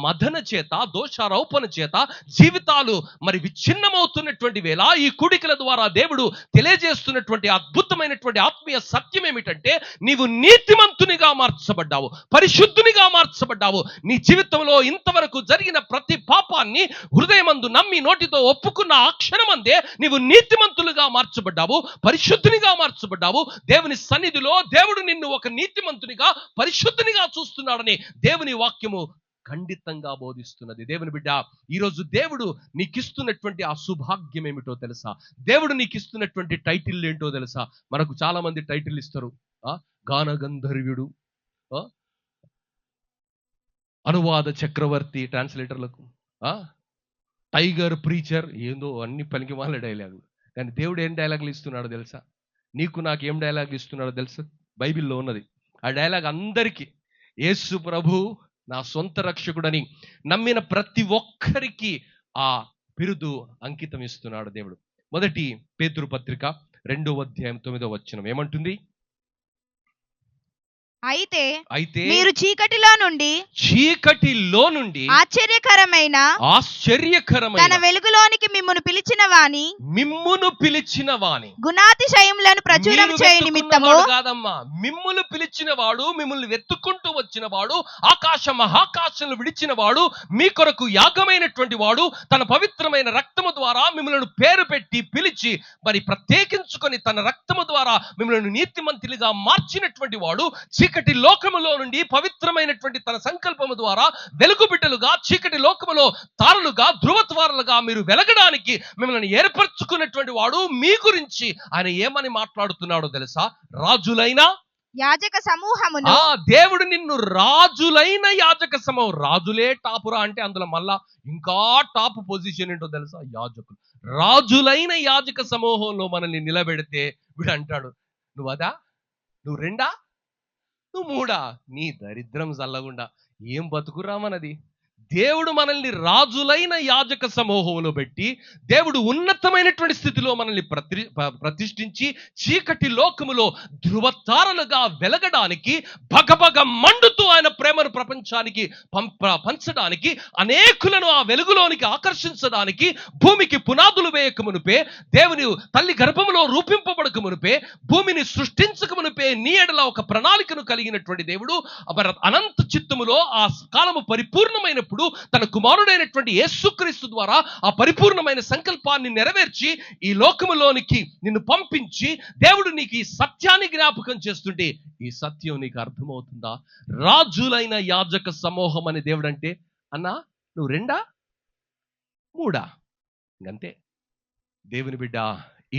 మదన చేత, దోషారోపణ చేత జీవితాలు మరి విచ్ఛిన్నమవుతున్నటువంటి వేళ ఈ కూడికల ద్వారా దేవుడు తెలియజేస్తున్నటువంటి అద్భుతమైనటువంటి ఆత్మీయ సత్యం ఏమిటంటే, నీవు నీతిమంతునిగా మార్చబడ్డావు, పరిశుద్ధునిగా మార్చబడ్డావు. నీ జీవితంలో ఇంతవరకు జరిగిన ప్రతి పాపాన్ని హృదయమందు నమ్మి నోటితో ఒప్పుకున్న ఆ క్షణమందే నీవు నీతిమంతులుగా మార్చబడ్డావు, పరిశుద్ధునిగా మార్చబడ్డావు. దేవుని సన్నిధిలో దేవుడు నిన్ను ఒక నీతిమంతునిగా, పరిశుద్ధునిగా చూస్తున్నాడని దేవుని వాక్యము ఖండితంగా బోధిస్తున్నది. దేవుని బిడ్డ, ఈరోజు దేవుడు నీకిస్తున్నటువంటి ఆ సుభాగ్యం ఏమిటో తెలుసా? దేవుడు నీకిస్తున్నటువంటి టైటిల్ ఏంటో తెలుసా? మనకు చాలా మంది టైటిల్ ఇస్తారు. గానగంధర్వుడు, అనువాద చక్రవర్తి ట్రాన్స్లేటర్లకు, టైగర్ ప్రీచర్ ఏందో అన్ని పనికి వాళ్ళ డైలాగులు. కానీ దేవుడు ఏం డైలాగులు ఇస్తున్నాడో తెలుసా? నీకు నాకు ఏం డైలాగులు ఇస్తున్నాడో తెలుసా? బైబిల్లో ఉన్నది ఆ డైలాగ్ అందరికీ. యేసు ప్రభు నా సొంత రక్షకుడని నమ్మిన ప్రతి ఒక్కరికి ఆ బిరుదు అంకితం ఇస్తున్నాడు దేవుడు. మొదటి పేతురు పత్రిక 2వ అధ్యాయం 9వ వచనం ఏమంటుంది? అయితే అయితే మీరు చీకటిలో నుండి ఆశ్చర్యకరమైన తన వెలుగులోనికి మిమ్మును పిలిచిన వాని గుణాతిశయములను ప్రచురం చేయ నిమిత్తము కాదమ్మా, మిమ్మును పిలిచిన వాడు, మిమ్మల్ని వెతుక్కుంటూ వచ్చిన వాడు, ఆకాశ మహాకాశంలో విడిచిన వాడు, మీ కొరకు యాగమైనటువంటి వాడు, తన పవిత్రమైన రక్తము ద్వారా మిమ్మల్ని పేరు పెట్టి పిలిచి మరి ప్రత్యేకించుకొని తన రక్తము ద్వారా మిమ్మల్ని నీతిమంతులుగా మార్చినటువంటి వాడు, చీకటి లోకములో నుండి పవిత్రమైనటువంటి తన సంకల్పము ద్వారా వెలుగు బిడ్డలుగా, చీకటి లోకములో తారలుగా, ధృవత్వారులుగా మీరు వెలగడానికి మిమ్మల్ని ఏర్పరచుకున్నటువంటి వాడు. మీ గురించి ఆయన ఏమని మాట్లాడుతున్నాడో తెలుసా? రాజులైన యాజక సమూహమును. దేవుడు నిన్ను రాజులైన యాజక సమూహం, రాజులే టాపురా అంటే అందులో మళ్ళా ఇంకా టాప్ పొజిషన్ ఏంటో తెలుసా? యాజకులు. రాజులైన యాజక సమూహంలో మనల్ని నిలబెడితే వీడు అంటాడు, నువ్వు అదా, నువ్వు రెండా, నువ్వు మూడా, నీ దరిద్రం చల్లగుండా ఏం బతుకురామన్నది. దేవుడు మనల్ని రాజులైన యాజక సమూహంలో పెట్టి, దేవుడు ఉన్నతమైనటువంటి స్థితిలో మనల్ని ప్రతిష్ఠించి చీకటి లోకములో ధృవతారలుగా వెలగడానికి, భగభగ మండుతూ ఆయన ప్రేమను ప్రపంచానికి పంచడానికి, అనేకులను ఆ వెలుగులోనికి ఆకర్షించడానికి, భూమికి పునాదులు వేయక మునిపే, దేవుని తల్లి గర్భములో రూపింపబడక మునిపే, భూమిని సృష్టించక మునిపే నీ ఎడల ఒక ప్రణాళికను కలిగినటువంటి దేవుడు అనంత చిత్తములో ఆ కాలము పరిపూర్ణమైనప్పుడు తన కుమారుడైనటువంటి యేసుక్రీస్తు ద్వారా ఆ పరిపూర్ణమైన సంకల్పాన్ని నెరవేర్చి ఈ లోకములోనికి నిన్ను పంపించి దేవుడు నీకు ఈ సత్యాన్ని జ్ఞాపకం చేస్తుంటే ఈ సత్యం నీకు అర్థమవుతుందా? రాజులైన యాజక సమూహం అని దేవుడు అంటే, అన్నా నువ్వు రెండా, మూడా, ఇంకంతే. దేవుని బిడ్డ,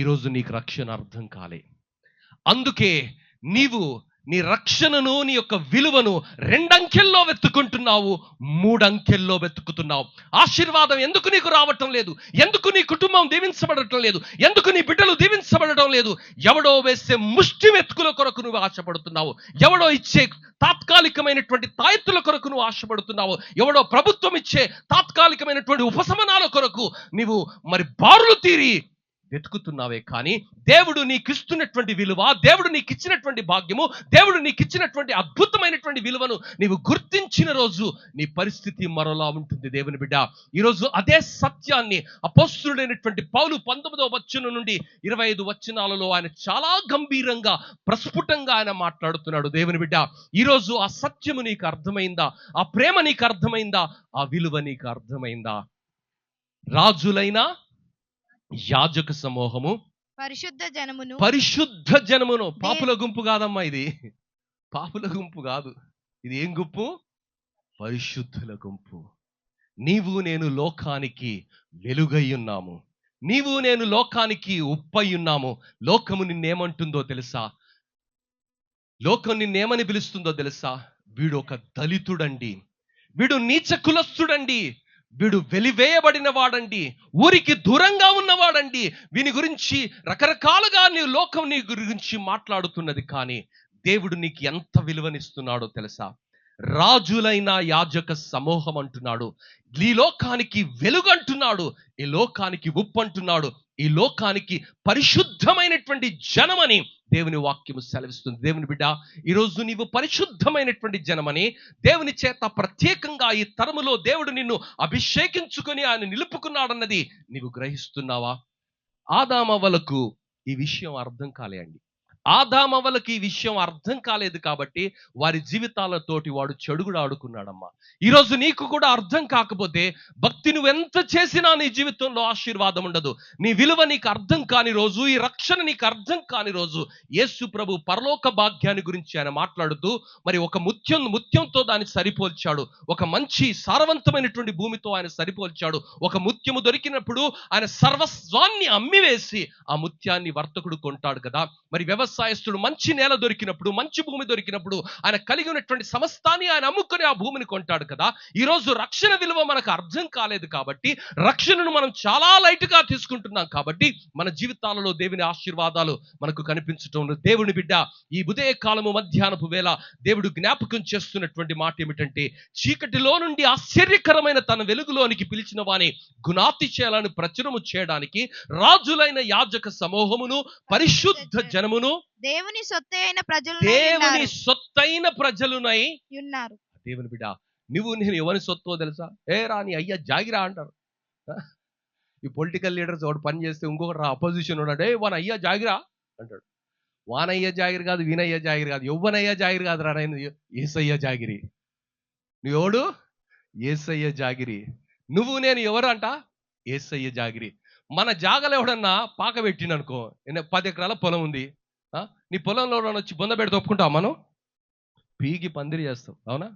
ఈరోజు నీకు రక్షణ అర్థం కాలే. అందుకే నీవు నీ రక్షణను, నీ యొక్క విలువను 2 అంకెల్లో వెతుకుంటున్నావు, 3 అంకెల్లో వెతుకుతున్నావు. ఆశీర్వాదం ఎందుకు నీకు రావటం లేదు? ఎందుకు నీ కుటుంబం దీవించబడటం లేదు? ఎందుకు నీ బిడ్డలు దీవించబడటం లేదు? ఎవడో వేసే ముష్టి వెతుకుల కొరకు నువ్వు ఆశపడుతున్నావు. ఎవడో ఇచ్చే తాత్కాలికమైనటువంటి తాయెత్తుల కొరకు నువ్వు ఆశపడుతున్నావు. ఎవడో ప్రభుత్వం ఇచ్చే తాత్కాలికమైనటువంటి ఉపశమనాల కొరకు నీవు మరి బారులు తీరి వెతుకుతున్నావే. కానీ దేవుడు నీకు ఇస్తున్నటువంటి విలువ, దేవుడు నీకు ఇచ్చినటువంటి భాగ్యము, దేవుడు నీకు ఇచ్చినటువంటి అద్భుతమైనటువంటి విలువను నీవు గుర్తించిన రోజు నీ పరిస్థితి మరోలా ఉంటుంది. దేవుని బిడ్డ, ఈరోజు అదే సత్యాన్ని అపోస్తలుడైనటువంటి పౌలు 19వ వచనం నుండి 25 వచనాలలో ఆయన చాలా గంభీరంగా, ప్రస్ఫుటంగా ఆయన మాట్లాడుతున్నాడు. దేవుని బిడ్డ, ఈరోజు ఆ సత్యము నీకు అర్థమైందా? ఆ ప్రేమ నీకు అర్థమైందా? ఆ విలువ నీకు అర్థమైందా? రాజులైన యాజక సమూహము, పరిశుద్ధ జనమును. పాపుల గుంపు కాదమ్మా ఇది, పాపుల గుంపు కాదు. ఇది ఏం గుంపు? పరిశుద్ధుల గుంపు. నీవు నేను లోకానికి వెలుగై ఉన్నాము, నీవు నేను లోకానికి ఉప్పై ఉన్నాము. లోకము నిన్నేమంటుందో తెలుసా? లోకం నిన్నేమని పిలుస్తుందో తెలుసా? వీడు ఒక దళితుడండి, వీడు నీచ కులస్తుడండి, వీడు వెలివేయబడిన వాడండి, ఊరికి దూరంగా ఉన్నవాడండి. వీని గురించి రకరకాలుగా నీ లోకం నీ గురించి మాట్లాడుతున్నది. కానీ దేవుడు నీకు ఎంత విలువనిస్తున్నాడో తెలుసా? రాజులైన యాజక సమూహం అంటున్నాడు, ఈ లోకానికి వెలుగు అంటున్నాడు, ఈ లోకానికి ఉప్పు అంటున్నాడు, ఈ లోకానికి పరిశుద్ధమైనటువంటి జనమని దేవుని వాక్యము సెలవిస్తుంది. దేవుని బిడ్డ, ఈరోజు నీవు పరిశుద్ధమైనటువంటి జనమని, దేవుని చేత ప్రత్యేకంగా ఈ తరములో దేవుడు నిన్ను అభిషేకించుకొని ఆయన నిలుపుకున్నాడన్నది నీవు గ్రహిస్తున్నావా? ఆదామవ్వలకు ఈ విషయం అర్థం కాలేండి. ఆదామవ్వలకి ఈ విషయం అర్థం కాలేదు కాబట్టి వారి జీవితాలతోటి వాడు చెడుగుడు ఆడుకున్నాడమ్మా. ఈరోజు నీకు కూడా అర్థం కాకపోతే భక్తి నువ్వు ఎంత చేసినా నీ జీవితంలో ఆశీర్వాదం ఉండదు. నీ విలువ నీకు అర్థం కాని రోజు, ఈ రక్షణ నీకు అర్థం కాని రోజు, యేసు ప్రభు పరలోక భాగ్యాన్ని గురించి ఆయన మాట్లాడుతూ మరి ఒక ముత్యంతో దాన్ని సరిపోల్చాడు. ఒక మంచి సారవంతమైనటువంటి భూమితో ఆయన సరిపోల్చాడు. ఒక ముత్యము దొరికినప్పుడు ఆయన సర్వస్వాన్ని అమ్మివేసి ఆ ముత్యాన్ని వర్తకుడు కొంటాడు కదా. మరి వ్యవసాయ వ్యవసాయస్తుడు మంచి నేల దొరికినప్పుడు, మంచి భూమి దొరికినప్పుడు ఆయన కలిగి ఉన్నటువంటి సమస్తాన్ని ఆయన అమ్ముకొని ఆ భూమిని కొంటాడు కదా. ఈరోజు రక్షణ విలువ మనకు అర్థం కాలేదు కాబట్టి, రక్షణను మనం చాలా లైట్ గా తీసుకుంటున్నాం కాబట్టి మన జీవితాలలో దేవుని ఆశీర్వాదాలు మనకు కనిపించటం లేదు. దేవుని బిడ్డ, ఈ ఉదయ కాలము మధ్యాహ్నపు వేళ దేవుడు జ్ఞాపకం చేస్తున్నటువంటి మాట ఏమిటంటే, చీకటిలో నుండి ఆశ్చర్యకరమైన తన వెలుగులోనికి పిలిచిన వాని గుణాతిశయాలను ప్రచురము చేయడానికి రాజులైన యాజక సమూహమును, పరిశుద్ధ జనమును, దేవుని సొత్తైన ప్రజలునై ఉన్నారు. దేవుని బిడ్డ, నువ్వు నేను ఎవరి సొత్తో తెలుసా? ఏ రా నీ అయ్యా జాగిరా అంటారు. ఈ పొలిటికల్ లీడర్స్ ఒకటి పని చేస్తే ఇంకొకటి అపోజిషన్ ఉన్నాడు, ఏ వాన అయ్యా జాగిరా అంటాడు. వానయ్య జాగిరి కాదు, వీనయ్య జాగిరి కాదు, ఎవ్వనయ్య జాగిరి కాదు రా, ఏసయ్య జాగిరి. నువ్వెవడు? ఏసయ్య జాగిరి. నువ్వు నేను ఎవరు అంట? ఏసయ్య జాగిరి. మన జాగలో ఎవడన్నా పాక పెట్టిండనుకో, 10 ఎకరాల పొలం ఉంది, నీ పొలంలో వచ్చి బొంద పెడితే ఒప్పుకుంటావు? మనం పీకి పందిరి చేస్తాం, అవునా?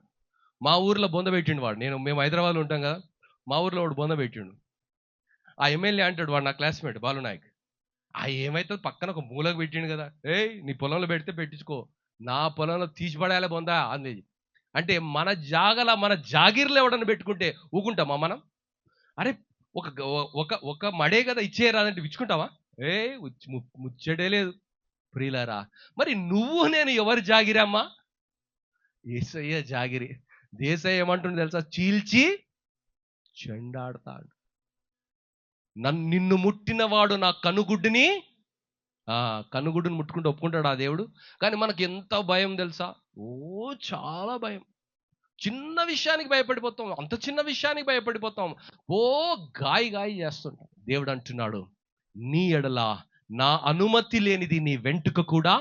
మా ఊర్లో బొంద పెట్టిండు వాడు. మేము హైదరాబాద్లో ఉంటాం కదా, మా ఊర్లో వాడు బొంద పెట్టిండు. ఆ ఎమ్మెల్యే అంటాడు, వాడు నా క్లాస్మేట్ బాలునాయక్, ఏమైతుంది పక్కన ఒక మూలకు పెట్టిండు కదా, ఏయ్ నీ పొలంలో పెడితే పెట్టించుకో, నా పొలంలో తీసిపడాలి బొందా అంది. అంటే మన జాగల మన జాగిర్లో ఎవడన్నా పెట్టుకుంటే ఊకుంటామా మనం? అరే ఒక మడే కదా ఇచ్చేయరాదంటే ఇచ్చుకుంటావా? ముచ్చడే లేదు ప్రియులారా. మరి నువ్వు నేను ఎవరు జాగిరమ్మా? యేసయ్య జాగిరి. దేశయ్య ఏమంటుంది తెలుసా? చీల్చి చెండాడతాడు. నిన్ను ముట్టినవాడు నా కనుగుడ్డుని ముట్టుకుంటూ ఒప్పుకుంటాడు ఆ దేవుడు. కానీ మనకి ఎంత భయం తెలుసా? చాలా భయం. చిన్న విషయానికి భయపడిపోతాం, అంత చిన్న విషయానికి భయపడిపోతాం, గాయి చేస్తుంటాం. దేవుడు అంటున్నాడు, నీ ఎడల నా అనుమతి లేనిది నీ వెంట్రుక కూడా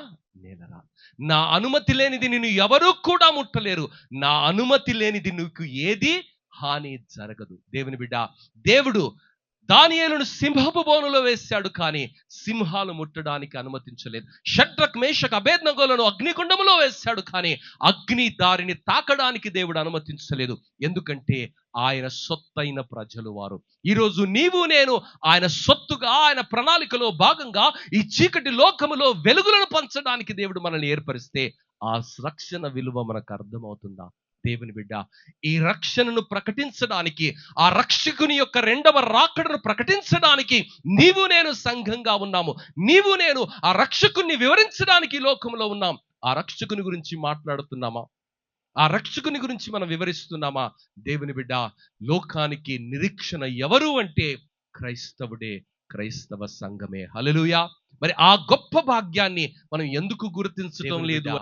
నేలరా. నా అనుమతి లేనిది నిన్ను ఎవరూ కూడా ముట్టలేరు. నా అనుమతి లేనిది నీకు ఏది హాని జరగదు. దేవుని బిడ్డ, దేవుడు దానియేలును సింహపు బోనులో వేశాడు, కానీ సింహాలు ముట్టడానికి అనుమతించలేదు. షడ్రక్, మేషక్, అబేద్నగోలను అగ్నిగుండములో వేశాడు, కానీ అగ్ని దారిని తాకడానికి దేవుడు అనుమతించలేదు. ఎందుకంటే ఆయన సొత్తైన ప్రజలు వారు. ఈరోజు నీవు నేను ఆయన సొత్తుగా, ఆయన ప్రణాళికలో భాగంగా ఈ చీకటి లోకములో వెలుగులను పంచడానికి దేవుడు మనల్ని ఏర్పరిస్తే ఆ రక్షణ విలువ మనకు అర్థమవుతుందా? దేవుని బిడ్డ, ఈ రక్షణను ప్రకటించడానికి, ఆ రక్షకుని యొక్క రెండవ రాకడను ప్రకటించడానికి నీవు నేను సంఘంగా ఉన్నాము. నీవు నేను ఆ రక్షకుని వివరించడానికి లోకంలో ఉన్నాం. ఆ రక్షకుని గురించి మాట్లాడుతున్నామా? ఆ రక్షకుని గురించి మనం వివరిస్తున్నామా? దేవుని బిడ్డ, లోకానికి నిరీక్షణ ఎవరు అంటే క్రైస్తవుడే, క్రైస్తవ సంఘమే. హల్లెలూయా. మరి ఆ గొప్ప భాగ్యాన్ని మనం ఎందుకు గుర్తించడం లేదు?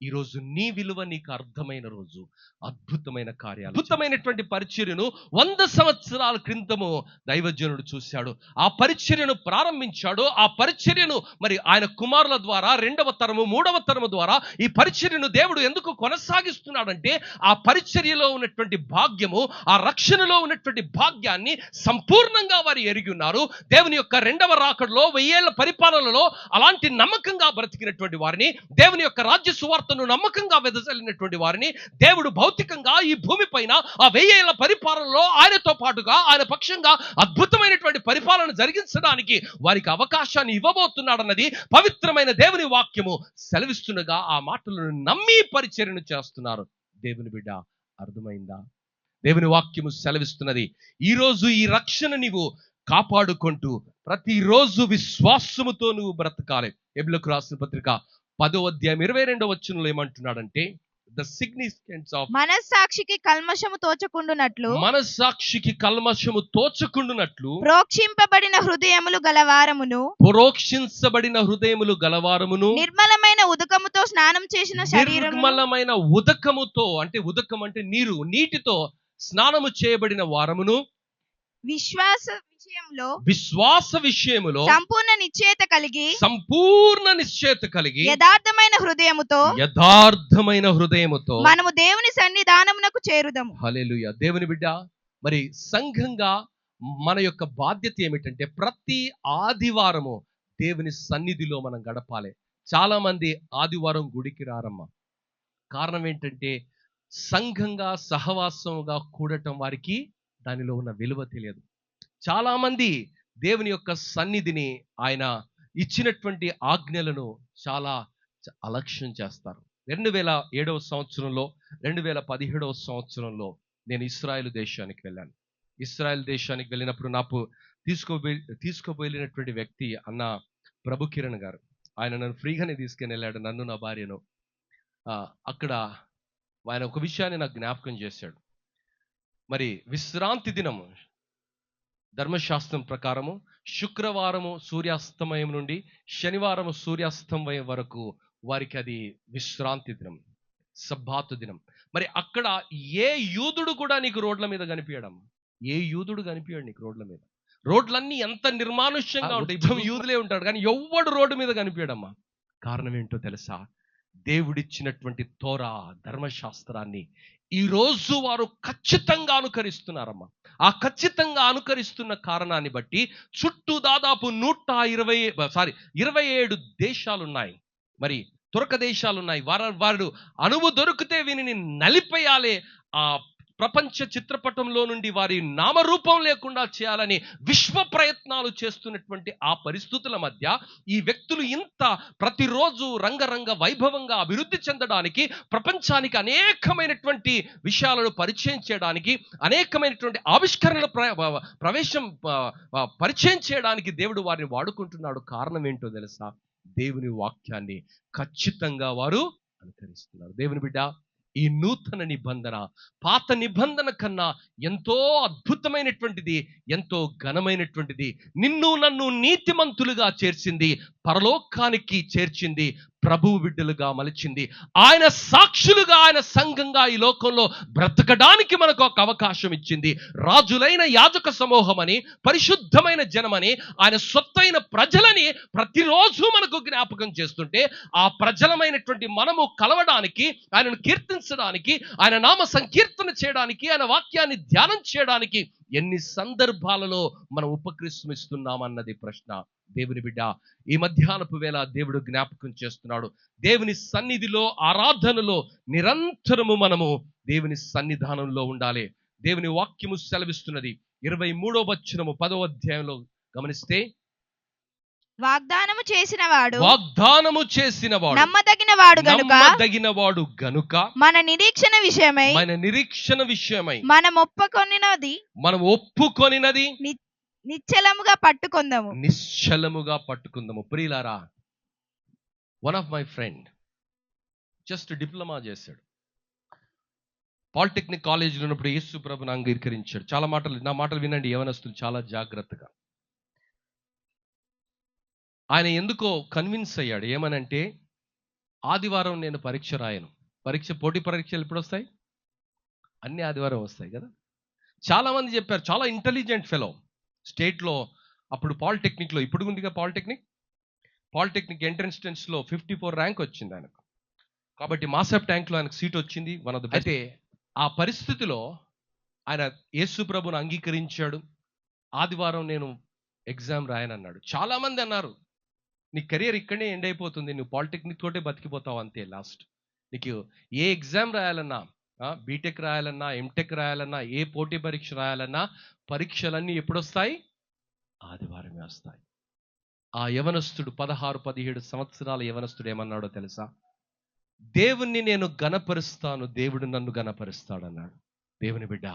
ఈరోజు నీ విలువ నీకు అర్థమైన రోజు. అద్భుతమైన కార్యాలు, అద్భుతమైనటువంటి పరిచర్యను 100 సంవత్సరాల క్రితము దైవజనుడు చూశాడు. ఆ పరిచర్యను ప్రారంభించాడు. ఆ పరిచర్యను మరి ఆయన కుమారుల ద్వారా, 2వ తరము 3వ తరము ద్వారా ఈ పరిచర్యను దేవుడు ఎందుకు కొనసాగిస్తున్నాడంటే, ఆ పరిచర్యలో ఉన్నటువంటి భాగ్యము, ఆ రక్షణలో ఉన్నటువంటి భాగ్యాన్ని సంపూర్ణంగా వారు ఎరిగి ఉన్నారు. దేవుని యొక్క 2వ రాకడలో 1000 ఏళ్ల పరిపాలనలో అలాంటి నమ్మకంగా బ్రతికినటువంటి వారిని, దేవుని యొక్క రాజ్య సువార్తను నమ్మకంగా వెదజల్లినటువంటి వారిని దేవుడు భౌతికంగా ఈ భూమి పైన ఆ 1000 ఏళ్ల పరిపాలనలో ఆయనతో పాటుగా, ఆయన పక్షంగా అద్భుతమైనటువంటి పరిపాలన జరిగించడానికి వారికి అవకాశాన్ని ఇవ్వబోతున్నాడన్నది పవిత్రమైన దేవుని వాక్యము సెలవిస్తుండగా ఆ మాటలను నమ్మి పరిచర్యను చేస్తున్నారు. దేవుని బిడ్డ, అర్థమైందా? దేవుని వాక్యము సెలవిస్తున్నది, ఈరోజు ఈ రక్షణ నీవు కాపాడుకుంటూ ప్రతిరోజు విశ్వాసముతో నువ్వు బ్రతకాలి. హెబ్రీయులకు రాసిన పత్రిక 10వ అధ్యాయం 22వ వచనంలో ఏమంటున్నాడంటే, ద సిగ్నిఫికెన్స్ ఆఫ్ మనస్సాక్షికి కల్మషము తోచకుండునట్లు, మనస్సాక్షికి కల్మషము తోచకుండునట్లు ప్రోక్షింపబడిన హృదయములు గలవారమును, నిర్మలమైన ఉదకముతో స్నానం చేసిన శరీరము, నిర్మలమైన ఉదకముతో, అంటే ఉదకం అంటే నీరు, నీటితో స్నానము చేయబడిన వారమును, విశ్వాస విషయములో సంపూర్ణ నిశ్చయత కలిగి యథార్థమైన హృదయముతో మనము దేవుని సన్నిధానమునకు చేరుదము. హల్లెలూయా. దేవుని బిడ్డ, మరి సంఘంగా మన యొక్క బాధ్యత ఏమిటంటే ప్రతి ఆదివారము దేవుని సన్నిధిలో మనం గడపాలి. చాలా మంది ఆదివారం గుడికి రారమ్మా. కారణం ఏంటంటే సంఘంగా సహవాసంగా కూడటం వారికి దానిలో ఉన్న విలువ తెలియదు. చాలా మంది దేవుని యొక్క సన్నిధిని ఆయన ఇచ్చినటువంటి ఆజ్ఞలను చాలా అలక్ష్యం చేస్తారు. 2007 సంవత్సరంలో 2017 సంవత్సరంలో నేను ఇశ్రాయేల్ దేశానికి వెళ్ళాను. ఇశ్రాయేల్ దేశానికి వెళ్ళినప్పుడు నాకు తీసుకుపోయినటువంటి వ్యక్తి అన్న ప్రభు కిరణ్ గారు. ఆయన నన్ను ఫ్రీగానే తీసుకుని వెళ్ళాడు, నన్ను నా భార్యను. అక్కడ ఆయన ఒక విషయాన్ని నాకు జ్ఞాపకం చేశాడు. మరి విశ్రాంతి దినము ధర్మశాస్త్రం ప్రకారము శుక్రవారము సూర్యాస్తమయం నుండి శనివారము సూర్యాస్తమయం వరకు వారికి అది విశ్రాంతి దినం, సబ్బాతు దినం. మరి అక్కడ ఏ యూదుడు కూడా నీకు రోడ్ల మీద కనిపించడమ్మా, ఏ యూదుడు కనిపించాడు నీకు రోడ్ల మీద. రోడ్లన్నీ ఎంత నిర్మానుష్యంగా ఉంటాయి, ఇప్పుడు యూదులే ఉంటాడు కానీ ఎవ్వడు రోడ్డు మీద కనిపించడమ్మా. కారణం ఏంటో తెలుసా? దేవుడిచ్చినటువంటి తోరా ధర్మశాస్త్రాన్ని ఈ రోజు వారు ఖచ్చితంగా అనుకరిస్తున్నారమ్మా. ఆ ఖచ్చితంగా అనుకరిస్తున్న కారణాన్ని బట్టి చుట్టూ దాదాపు 27 దేశాలున్నాయి, మరి తురక దేశాలున్నాయి. వారు అణువు దొరికితే వీనిని నలిపేయాలి, ఆ ప్రపంచ చిత్రపటంలో నుండి వారి నామరూపం లేకుండా చేయాలని విశ్వ ప్రయత్నాలు చేస్తున్నటువంటి ఆ పరిస్థితుల మధ్య ఈ వ్యక్తులు ఇంత ప్రతిరోజు రంగరంగ వైభవంగా అభివృద్ధి చెందడానికి, ప్రపంచానికి అనేకమైనటువంటి విషయాలను పరిచయం చేయడానికి, అనేకమైనటువంటి ఆవిష్కరణల పరిచయం చేయడానికి దేవుడు వారిని వాడుకుంటున్నాడు. కారణం ఏంటో తెలుసా? దేవుని వాక్యాన్ని ఖచ్చితంగా వారు అనుకరిస్తున్నారు. దేవుని బిడ్డ, ఈ నూతన నిబంధన పాత నిబంధన కన్నా ఎంతో అద్భుతమైనటువంటిది, ఎంతో ఘనమైనటువంటిది. నిన్ను నన్ను నీతిమంతులుగా చేర్చింది, పరలోకానికి చేర్చింది, ప్రభువు బిడ్డలుగా మలిచింది, ఆయన సాక్షులుగా, ఆయన సంఘంగా ఈ లోకంలో బ్రతకడానికి మనకు ఒక అవకాశం ఇచ్చింది. రాజులైన యాజక సమూహమని, పరిశుద్ధమైన జనమని, ఆయన సొత్తైన ప్రజలని ప్రతిరోజు మనకు జ్ఞాపకం చేస్తుంటే, ఆ ప్రజలమైనటువంటి మనము కలవడానికి, ఆయనను కీర్తించడానికి, ఆయన నామ సంకీర్తన చేయడానికి, ఆయన వాక్యాన్ని ధ్యానం చేయడానికి ఎన్ని సందర్భాలలో మనం ఉపక్రమిస్తున్నామన్నది ప్రశ్న. దేవుని బిడ్డ, ఈ మధ్యాహ్నపు వేళ దేవుడు జ్ఞాపకం చేస్తున్నాడు. దేవుని సన్నిధిలో, ఆరాధనలో నిరంతరము మనము దేవుని సన్నిధానంలో ఉండాలి. దేవుని వాక్యము సెలవిస్తున్నది 23వ వచనము 10వ అధ్యాయంలో గమనిస్తే, వాగ్దానము చేసినవాడు నమ్మదగినవాడు గనుక మన నిరీక్షణ విషయమై మనం ఒప్పుకొనినది నిశ్చలముగా పట్టుకుందాము. ప్రియులారా, one of my friend just diploma చేశాడు. పాలిటెక్నిక్ కాలేజీలో ఉన్నప్పుడు యేసు ప్రభుని అంగీకరించాడు. చాలా మాటలు, నా మాటలు వినండి యవనస్తులు చాలా జాగ్రత్తగా. ఆయన ఎందుకో కన్విన్స్ అయ్యాడు. ఏమనంటే, ఆదివారం నేను పరీక్ష రాయను. పోటీ పరీక్షలు ఎప్పుడు వస్తాయి? అన్ని ఆదివారం వస్తాయి కదా. చాలా మంది చెప్పారు, చాలా ఇంటెలిజెంట్ ఫెలో. స్టేట్లో అప్పుడు పాలిటెక్నిక్లో, ఇప్పుడు ఉందిగా పాలిటెక్నిక్ ఎంట్రన్స్ టెస్ట్లో 54 ర్యాంక్ వచ్చింది ఆయనకు. కాబట్టి మాసప్ ట్యాంక్లో ఆయనకు సీట్ వచ్చింది. అయితే ఆ పరిస్థితిలో ఆయన యేసు ప్రభుని అంగీకరించాడు. ఆదివారం నేను ఎగ్జామ్ రాయనన్నాడు. చాలా మంది అన్నారు, నీ కెరియర్ ఇక్కడనే ఎండ్ అయిపోతుంది, నువ్వు పాలిటెక్నిక్ తోటే బతికిపోతావు అంతే. లాస్ట్ నీకు ఏ ఎగ్జామ్ రాయాలన్నా, బీటెక్ రాయాలన్నా, ఎంటెక్ రాయాలన్నా, ఏ పోటీ పరీక్ష రాయాలన్నా, పరీక్షలన్నీ ఎప్పుడు వస్తాయి? ఆదివారమే వస్తాయి. ఆ యవనస్తుడు 16-17 సంవత్సరాల యవనస్తుడు ఏమన్నాడో తెలుసా? దేవుణ్ణి నేను గణపరుస్తాను, దేవుడు నన్ను గణపరుస్తాడన్నాడు. దేవుని బిడ్డ,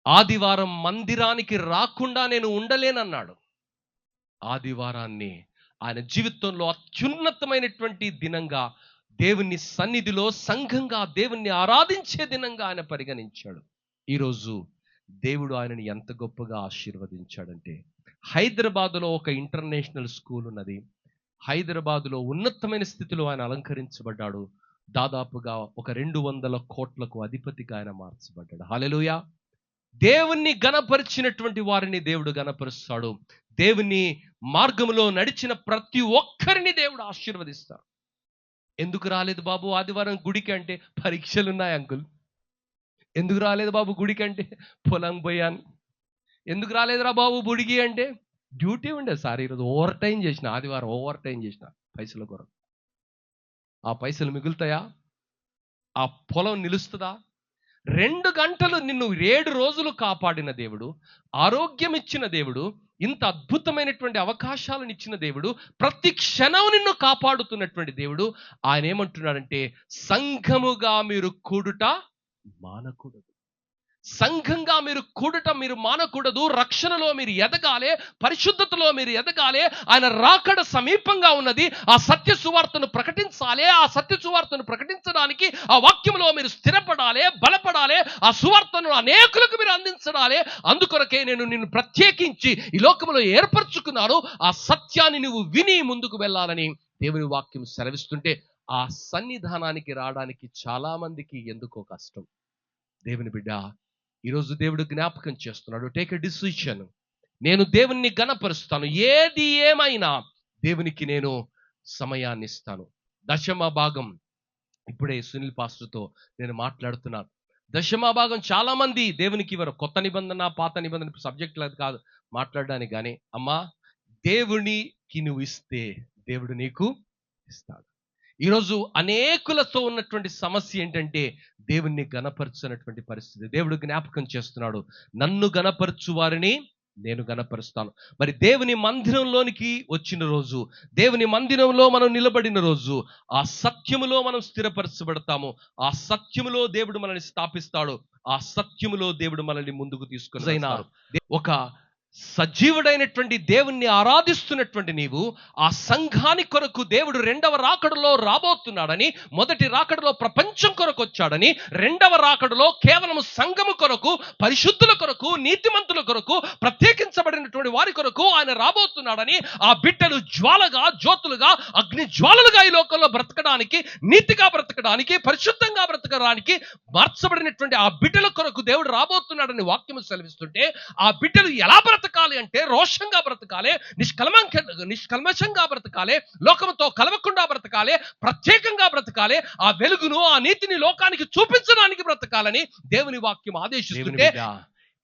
ఆదివారం మందిరానికి రాకుండా నేను ఉండలేనన్నాడు. ఆదివారాన్ని ఆయన జీవితంలో అత్యున్నతమైనటువంటి దినంగా, దేవుని సన్నిధిలో సంఘంగా దేవుణ్ణి ఆరాధించే దినంగా ఆయన పరిగణించాడు. ఈరోజు దేవుడు ఆయనని ఎంత గొప్పగా ఆశీర్వదించాడంటే, హైదరాబాదులో ఒక ఇంటర్నేషనల్ స్కూల్ ఉన్నది. హైదరాబాదులో ఉన్నతమైన స్థితిలో ఆయన అలంకరించబడ్డాడు. దాదాపుగా ఒక 200 కోట్లకు అధిపతిగా ఆయన మార్చబడ్డాడు. హల్లెలూయా. దేవుణ్ణి గణపరిచినటువంటి వారిని దేవుడు గణపరుస్తాడు. దేవుని మార్గంలో నడిచిన ప్రతి ఒక్కరిని దేవుడు ఆశీర్వదిస్తాడు. ఎందుకు రాలేదు బాబు ఆదివారం గుడికి అంటే, పరీక్షలున్నాయి అంకుల్. ఎందుకు రాలేదు బాబు గుడికి అంటే, పొలం పోయాను. ఎందుకు రాలేదురా బాబు గుడికి అంటే, డ్యూటీ ఉండే సార్, ఈరోజు ఓవర్ టైం చేసిన, ఆదివారం ఓవర్ టైం చేసిన పైసల కొరకు. ఆ పైసలు మిగులుతాయా? ఆ పొలం నిలుస్తుందా? 2 గంటలు నిన్ను 7 రోజులు కాపాడిన దేవుడు, ఆరోగ్యం ఇచ్చిన దేవుడు, ఇంత అద్భుతమైనటువంటి అవకాశాలను ఇచ్చిన దేవుడు, ప్రతి క్షణం నిన్ను కాపాడుతున్నటువంటి దేవుడు, ఆయన ఏమంటున్నాడంటే సంఘముగా మీరు కూడుట మానకూడదు. సంఘంగా మీరు కూడటం మీరు మానకూడదు. రక్షణలో మీరు ఎదగాలి, పరిశుద్ధతలో మీరు ఎదగాలి. ఆయన రాకడ సమీపంగా ఉన్నది. ఆ సత్య సువార్తను ప్రకటించాలి. ఆ సత్య సువార్తను ప్రకటించడానికి ఆ వాక్యంలో మీరు స్థిరపడాలి, బలపడాలి. ఆ సువార్తను అనేకులకు మీరు అందించాలి. అందుకొరకే నేను నిన్ను ప్రత్యేకించి ఈ లోకంలో ఏర్పరచుకున్నాను. ఆ సత్యాన్ని నువ్వు విని ముందుకు వెళ్ళాలని దేవుని వాక్యం సెలవిస్తుంటే, ఆ సన్నిధానానికి రావడానికి చాలా మందికి ఎందుకో కష్టం. దేవుని బిడ్డ, ఈరోజు దేవుడు జ్ఞాపకం చేస్తున్నాడు. Take a decision. నేను దేవుణ్ణి గణపరుస్తాను. ఏది ఏమైనా దేవునికి నేను సమయాన్ని ఇస్తాను. 10వ భాగం, ఇప్పుడే సునీల్ పాస్టర్తో నేను మాట్లాడుతున్నాను. 10వ భాగం చాలా మంది దేవునికి ఇవ్వరు. కొత్త నిబంధన పాత నిబంధన సబ్జెక్ట్ లేదు కాదు మాట్లాడడానికి. కానీ అమ్మా, దేవునికి నువ్వు ఇస్తే దేవుడు నీకు ఇస్తాడు. ఈరోజు అనేకులతో ఉన్నటువంటి సమస్య ఏంటంటే దేవుణ్ణి గణపరచనటువంటి పరిస్థితి. దేవుడు జ్ఞాపకం చేస్తున్నాడు, నన్ను గణపరచు వారిని నేను గణపరుస్తాను. మరి దేవుని మందిరంలోనికి వచ్చిన రోజు, దేవుని మందిరంలో మనం నిలబడిన రోజు, ఆ సత్యములో మనం స్థిరపరచబడతాము. ఆ సత్యములో దేవుడు మనల్ని స్థాపిస్తాడు. ఆ సత్యములో దేవుడు మనల్ని ముందుకు తీసుకొని ఒక సజీవుడైనటువంటి దేవుణ్ణి ఆరాధిస్తున్నటువంటి నీవు ఆ సంఘాని కొరకు దేవుడు 2వ రాకడలో రాబోతున్నాడని, మొదటి రాకడలో ప్రపంచం కొరకు వచ్చాడని, 2వ రాకడలో కేవలం సంఘము కొరకు, పరిశుద్ధుల కొరకు, నీతిమంతుల కొరకు, ప్రత్యేకించబడినటువంటి వారి కొరకు ఆయన రాబోతున్నాడని, ఆ బిడ్డలు జ్వాలగా, జ్యోతులుగా, అగ్ని జ్వాలలుగా ఈ లోకంలో బ్రతకడానికి, నీతిగా బ్రతకడానికి, పరిశుద్ధంగా బ్రతకడానికి మార్చబడినటువంటి ఆ బిడ్డల కొరకు దేవుడు రాబోతున్నాడని వాక్యము సెలవిస్తుంటే, ఆ బిడ్డలు ఎలా బ్రతకాలి అంటే రోషంగా బ్రతకాలి, నిష్కల్మషంగా బ్రతకాలి, లోకంతో కలవకుండా బ్రతకాలి, ప్రత్యేకంగా బ్రతకాలి, ఆ వెలుగును ఆ నీతిని లోకానికి చూపించడానికి బ్రతకాలని దేవుని వాక్యం ఆదేశిస్తుంటే,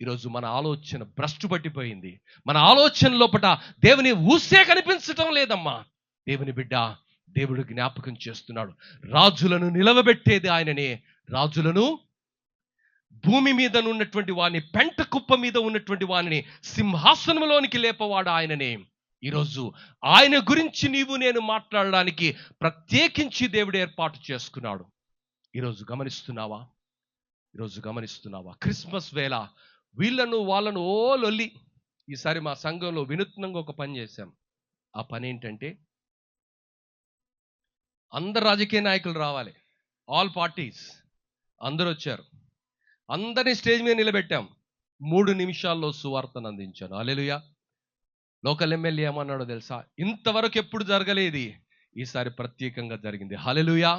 ఈరోజు మన ఆలోచన భ్రష్టు పట్టిపోయింది. మన ఆలోచన లోపట దేవుని ఊసే కనిపించటం లేదమ్మా. దేవుని బిడ్డ, దేవుడు జ్ఞాపకం చేస్తున్నాడు, రాజులను నిలవబెట్టేది ఆయననే. రాజులను, భూమి మీద ఉన్నటువంటి వాడిని, పెంట కుప్ప మీద ఉన్నటువంటి వాడిని సింహాసనంలోనికి లేపవాడు ఆయననే. ఈరోజు ఆయన గురించి నీవు నేను మాట్లాడడానికి ప్రత్యేకించి దేవుడు ఏర్పాటు చేసుకున్నాడు. ఈరోజు గమనిస్తున్నావా? క్రిస్మస్ వేళ వీళ్ళను వాళ్ళను ఓ లొల్లి. ఈసారి మా సంఘంలో వినూత్నంగా ఒక పని చేశాం. ఆ పని ఏంటంటే, అందరు రాజకీయ నాయకులు రావాలి, ఆల్ పార్టీస్ అందరూ వచ్చారు. అందరినీ స్టేజ్ మీద నిలబెట్టాం. 3 నిమిషాల్లో సువార్తను అందించాను. హల్లెలూయా. లోకల్ ఎమ్మెల్యే ఏమన్నాడో తెలుసా? ఇంతవరకు ఎప్పుడు జరగలేదు, ఈసారి ప్రత్యేకంగా జరిగింది. హల్లెలూయా.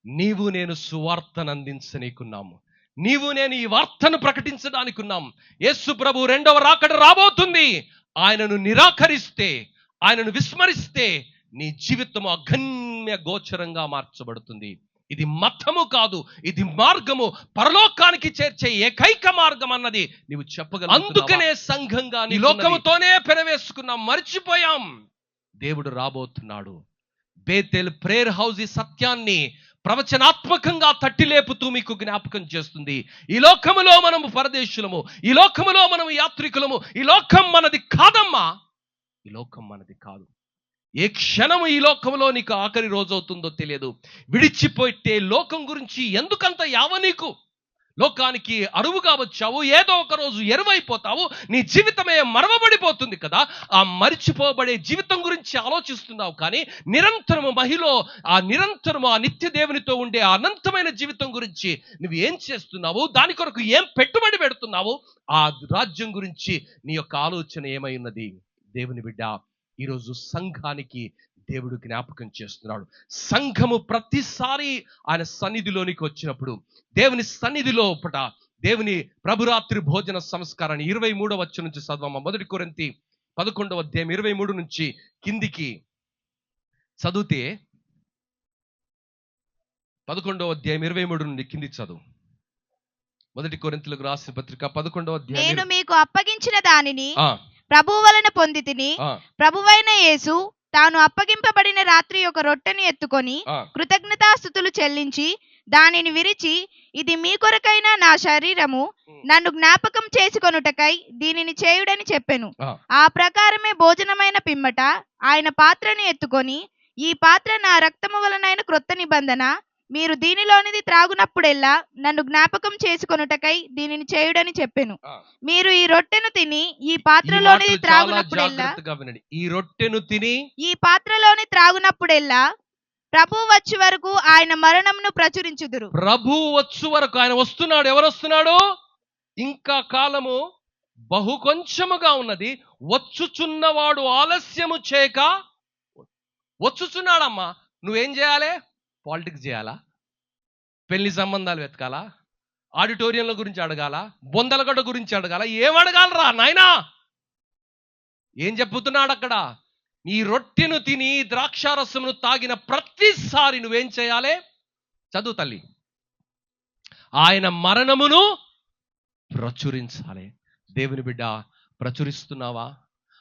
నీవు నేను సువార్తను అందించనీకున్నాము. నీవు నేను ఈ వార్తను ప్రకటించడానికి ఉన్నాం. యేసు ప్రభు 2వ రాకడ రాబోతుంది. ఆయనను నిరాకరిస్తే, ఆయనను విస్మరిస్తే నీ జీవితము అగమ్య గోచరంగా మార్చబడుతుంది. ఇది మతము కాదు, ఇది మార్గము, పరలోకానికి చేర్చే ఏకైక మార్గం అన్నది నీవు చెప్పగలవు. అందుకనే సంఘంగా నీ లోకముతోనే పెనవేసుకున్నాం, మర్చిపోయాం. దేవుడు రాబోతున్నాడు. బేతేల్ ప్రేయర్ హౌస్ ఈ సత్యాన్ని ప్రవచనాత్మకంగా తట్టి లేపుతూ మీకు జ్ఞాపకం చేస్తుంది. ఈ లోకములో మనము పరదేశులము, ఈ లోకములో మనము యాత్రికులము. ఈ లోకం మనది కాదమ్మా, ఈ లోకం మనది కాదు. ఏ క్షణము ఈ లోకంలో నీకు ఆఖరి రోజు అవుతుందో తెలియదు. విడిచిపోయితే లోకం గురించి ఎందుకంత యావ? నీకు లోకానికి అరువుగా వచ్చావు, ఏదో ఒక రోజు ఎరువైపోతావు, నీ జీవితమే మరవబడిపోతుంది కదా. ఆ మరిచిపోబడే జీవితం గురించి ఆలోచిస్తున్నావు. కానీ నిరంతరము మహిలో ఆ నిత్య దేవునితో ఉండే అనంతమైన జీవితం గురించి నువ్వు ఏం చేస్తున్నావు? దాని కొరకు ఏం పెట్టుబడి పెడుతున్నావు? ఆ రాజ్యం గురించి నీ యొక్క ఆలోచన ఏమై ఉన్నది? దేవుని బిడ్డ, ఈరోజు సంఘానికి దేవుడు జ్ఞాపకం చేస్తున్నాడు. సంఘము ప్రతిసారి ఆయన సన్నిధిలోనికి వచ్చినప్పుడు, దేవుని సన్నిధిలో దేవుని ప్రభురాత్రి భోజన సంస్కారాన్ని 23వ వచనం నుంచి చదవమ్మ. 1 కొరింథీ 11వ అధ్యాయం 23 నుంచి కిందికి చదివితే, 11వ అధ్యాయం 23 నుండి కిందికి చదువు. 1 కొరింథీయులకు రాసిన పత్రిక 11వ అధ్యాయం. నేను మీకు అప్పగించిన దానిని ప్రభువు వలన పొందితిని. ప్రభువైన యేసు తాను అప్పగింపబడిన రాత్రి ఒక రొట్టెను ఎత్తుకొని కృతజ్ఞతాస్తుతులు చెల్లించి దానిని విరిచి, ఇది మీ కొరకైన నా శరీరము, నన్ను జ్ఞాపకం చేసుకొనుటకై దీనిని చేయుడని చెప్పెను. ఆ ప్రకారమే భోజనమైన పిమ్మట ఆయన పాత్రను ఎత్తుకొని, ఈ పాత్ర నా రక్తము వలనైన క్రొత్త నిబంధన, మీరు దీనిలోనిది త్రాగునప్పుడెల్లా నన్ను జ్ఞాపకం చేసుకొనుటకై దీనిని చేయుడని చెప్పెను. మీరు ఈ రొట్టెను తిని ఈ పాత్రలోనిది త్రాగునప్పుడెల్లా, ఈ రొట్టెను తిని ఈ పాత్రలోని త్రాగునప్పుడెల్లా ప్రభు వచ్చి వరకు ఆయన మరణమును ప్రచురించుదురు. ప్రభు వచ్చు వరకు, ఆయన వస్తున్నాడు. ఎవరు వస్తున్నాడు? ఇంకా కాలము బహు కొంచెముగా ఉన్నది, వచ్చుచున్నవాడు ఆలస్యము చేయక వచ్చుచున్నాడమ్మా. నువ్వేం చేయాలి? పాలిటిక్స్ చేయాలా? పెళ్లి సంబంధాలు వెతకాలా? ఆడిటోరియంల గురించి అడగాలా? బొందలగడ్డ గురించి అడగాలా? ఏం అడగాలరా నాయనా? ఏం చెప్పుతున్నాడు అక్కడ? ఈ రొట్టెను తిని ద్రాక్షారసమును తాగిన ప్రతిసారి నువ్వేం చేయాలి? చదువు తల్లి. ఆయన మరణమును ప్రచురించాలి. దేవుని బిడ్డ, ప్రచురిస్తున్నావా?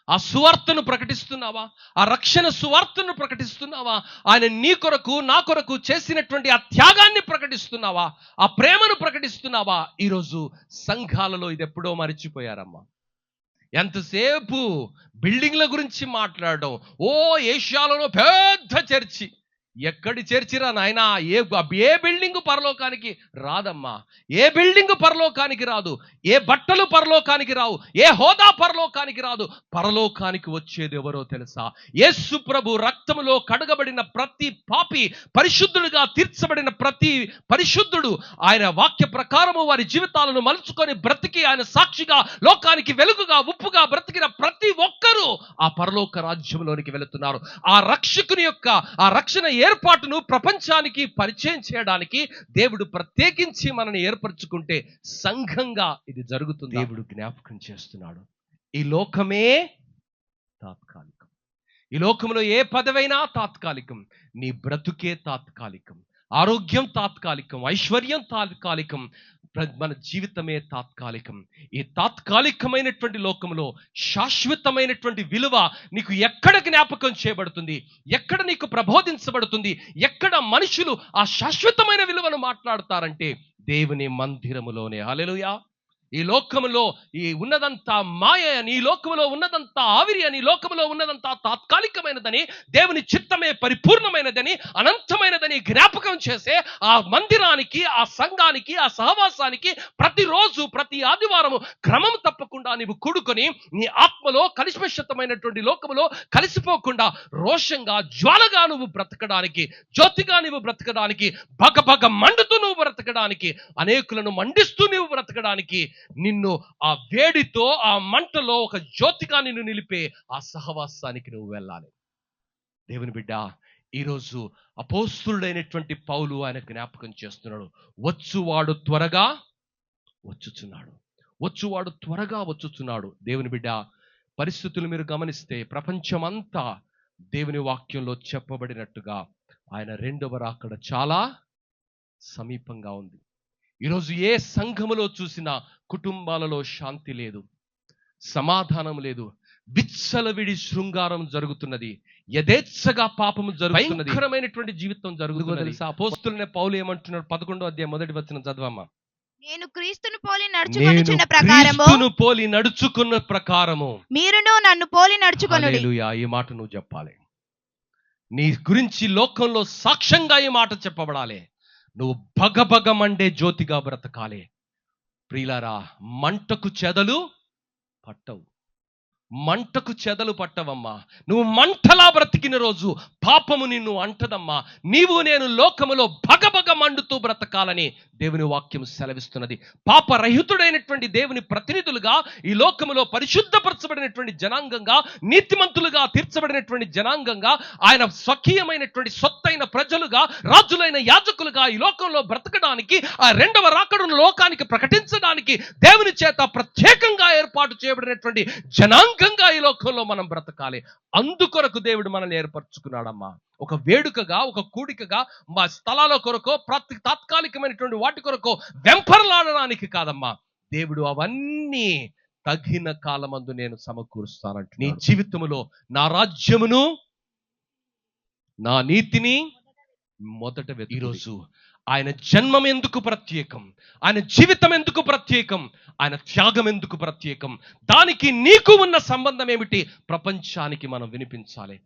ఆ సువార్తను ప్రకటిస్తున్నావా? ఆ రక్షణ సువార్తను ప్రకటిస్తున్నావా? ఆయన నీ కొరకు నా కొరకు చేసినటువంటి ఆ త్యాగాన్ని ప్రకటిస్తున్నావా? ఆ ప్రేమను ప్రకటిస్తున్నావా? ఈరోజు సంఘాలలో ఇది ఎప్పుడో మరిచిపోయారమ్మా. ఎంతసేపు బిల్డింగ్ల గురించి మాట్లాడడం. ఓ ఏషియాలో పెద్ద చర్చి. ఎక్కడి చర్చిరా నాయనా? ఏ బిల్డింగ్ పరలోకానికి రాదమ్మా. ఏ బిల్డింగ్ పరలోకానికి రాదు. ఏ బట్టలు పరలోకానికి రావు. ఏ హోదా పరలోకానికి రాదు. పరలోకానికి వచ్చేది ఎవరో తెలుసా? యేసు ప్రభు రక్తములో కడగబడిన ప్రతి పాపి, పరిశుద్ధుడుగా తీర్చబడిన ప్రతి పరిశుద్ధుడు, ఆయన వాక్య ప్రకారము వారి జీవితాలను మలుచుకొని బ్రతికి ఆయన సాక్షిగా లోకానికి వెలుగుగా ఉప్పుగా బ్రతికిన ప్రతి ఒక్కరూ ఆ పరలోక రాజ్యంలోనికి వెళుతున్నారు. ఆ రక్షకుని యొక్క ఆ రక్షణ ఏర్పాటును ప్రపంచానికి పరిచయం చేయడానికి దేవుడు ప్రత్యేకించి మనల్ని ఏర్పరచుకుంటే సంఘంగా ఇది జరుగుతుంది. దేవుడు జ్ఞాపకం చేస్తున్నాడు. ఈ లోకమే తాత్కాలికం. ఈ లోకంలో ఏ పదవైనా తాత్కాలికం. నీ బ్రతుకే తాత్కాలికం. ఆరోగ్యం తాత్కాలికం. ఐశ్వర్యం తాత్కాలికం. మన జీవితమే తాత్కాలికం. ఈ తాత్కాలికమైనటువంటి లోకంలో శాశ్వతమైనటువంటి విలువ నీకు ఎక్కడ జ్ఞాపకం చేయబడుతుంది? ఎక్కడ నీకు ప్రబోధించబడుతుంది? ఎక్కడ మనుషులు ఆ శాశ్వతమైన విలువను మాట్లాడతారంటే దేవుని మందిరములోనే. హల్లెలూయా. ఈ లోకములో ఈ ఉన్నదంతా మాయ అని, ఈ లోకములో ఉన్నదంతా ఆవిరి అని, ఈ లోకములో ఉన్నదంతా తాత్కాలికమైనదని, దేవుని చిత్తమే పరిపూర్ణమైనదని, అనంతమైనదని జ్ఞాపకం చేసే ఆ మందిరానికి, ఆ సంఘానికి, ఆ సహవాసానికి ప్రతిరోజు ప్రతి ఆదివారము క్రమం తప్పకుండా నీవు కూడుకొని నీ ఆత్మలో కలుషితమైనటువంటి లోకములో కలిసిపోకుండా రోషంగా జ్వాలగా నువ్వు బ్రతకడానికి, జ్యోతిగా నువ్వు బ్రతకడానికి, భగభగ మండుతూ నువ్వు బ్రతకడానికి, అనేకులను మండిస్తూ నువ్వు బ్రతకడానికి, నిన్ను ఆ వేడితో ఆ మంటలో ఒక జ్యోతిగా నిన్ను నిలిపే ఆ సహవాసానికి నువ్వు వెళ్ళాలి. దేవుని బిడ్డ, ఈరోజు అపోస్తులుడైనటువంటి పౌలు ఆయన జ్ఞాపకం చేస్తున్నాడు. వచ్చువాడు త్వరగా వచ్చుచున్నాడు. వచ్చువాడు త్వరగా వచ్చుచున్నాడు. దేవుని బిడ్డ, పరిస్థితులు మీరు గమనిస్తే ప్రపంచమంతా దేవుని వాక్యంలో చెప్పబడినట్టుగా ఆయన రెండవ రాకడ చాలా సమీపంగా ఉంది. ఈరోజు ఏ సంఘములో చూసినా కుటుంబాలలో శాంతి లేదు, సమాధానం లేదు, విచ్చలవిడి శృంగారం జరుగుతున్నది, యథేచ్ఛగా పాపము జరుగుతున్నది, భయంకరమైనటువంటి జీవితం జరుగుతున్నది. తెలుసా? అపోస్తులైన పౌలు ఏమంటున్నాడు? 11వ అధ్యాయం 1వ వచనం చదవమ్మా. నేను క్రీస్తును పోలి నడుచుకొనుచున్న ప్రకారము, క్రీస్తును పోలి నడుచుకున్న ప్రకారము మీరును నన్ను పోలి నడుచుకొనుడి. హల్లెలూయా. ఈ మాట నువ్వు చెప్పాలి. నీ గురించి లోకంలో సాక్ష్యంగా ఈ మాట చెప్పబడాలి. నువ్వు భగభగ మండే జ్యోతిగా బ్రతకాలి. ప్రియులారా, మంటకు చెదలు పట్టవు. మంటకు చెదలు పట్టవమ్మా. నువ్వు మంటలా బ్రతికిన రోజు పాపము నిన్ను అంటదమ్మా. నీవు నేను లోకములో భగభగ మండుతూ బ్రతకాలని దేవుని వాక్యం సెలవిస్తున్నది. పాపరహితుడైనటువంటి దేవుని ప్రతినిధులుగా ఈ లోకములో పరిశుద్ధపరచబడినటువంటి జనాంగంగా, నీతిమంతులుగా తీర్చబడినటువంటి జనాంగంగా, ఆయన స్వకీయమైనటువంటి సొత్తైన ప్రజలుగా, రాజులైన యాజకులుగా ఈ లోకంలో బ్రతకడానికి, ఆ రెండవ రాకడను లోకానికి ప్రకటించడానికి దేవుని చేత ప్రత్యేకంగా ఏర్పాటు చేయబడినటువంటి జనాంగంగా ఈ లోకంలో మనం బ్రతకాలి. అందుకొరకు దేవుడు మనల్ని ఏర్పరచుకున్నాడమ్మా. ఒక వేడుకగా, ఒక కూడికగా, మా స్థలాల కొరకో, తాత్కాలికమైనటువంటి వాటి కొరకో వెంపర్లాడడానికి కాదమ్మా. దేవుడు అవన్నీ తగిన కాలమందు నేను సమకూరుస్తానంట. నీ జీవితములో నా రాజ్యమును, నా నీతిని మొదట ఈరోజు ఆయన జన్మం ఎందుకు ప్రత్యేకం, ఆయన జీవితం ఎందుకు ప్రత్యేకం, ఆయన త్యాగం ఎందుకు ప్రత్యేకం, దానికి నీకు ఉన్న సంబంధం ఏమిటి ప్రపంచానికి మనం వినిపించాలి.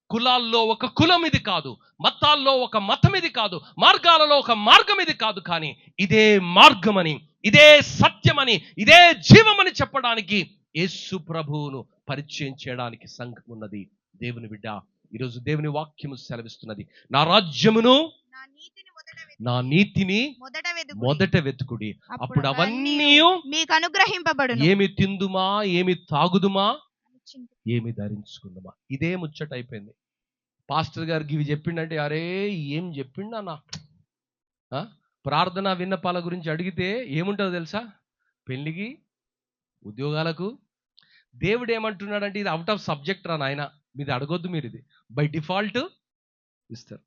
కులాల్లో ఒక కులం ఇది కాదు, మతాల్లో ఒక మతం ఇది కాదు, మార్గాలలో ఒక మార్గం ఇది కాదు, కానీ ఇదే మార్గమని, ఇదే సత్యమని, ఇదే జీవమని చెప్పడానికి యేసు ప్రభువును పరిచయం చేయడానికి సంఘం ఉన్నది. దేవుని బిడ్డ, ఈరోజు దేవుని వాక్యము సెలవిస్తున్నది, నా రాజ్యమును నా నీతిని మొదట వెతుకుడి, అప్పుడు అవన్నీ మీకు అనుగ్రహింపబడును. ఏమి తిందుమా, ఏమి తాగుదుమా, ఏమి ధరించుకుందుమా. ఇదే ముచ్చట అయిపోయింది. పాస్టర్ గారికి ఇవి చెప్పిండంటే అరే ఏం చెప్పిండన్నా. ప్రార్థన విన్నపాల గురించి అడిగితే ఏముంటుందో తెలుసా, పెళ్ళికి, ఉద్యోగాలకు. దేవుడు ఏమంటున్నాడంటే ఇది అవుట్ ఆఫ్ సబ్జెక్ట్ రా నాయన, మీది అడగొద్దు, మీరు ఇది బై డిఫాల్ట్ ఇస్తారు.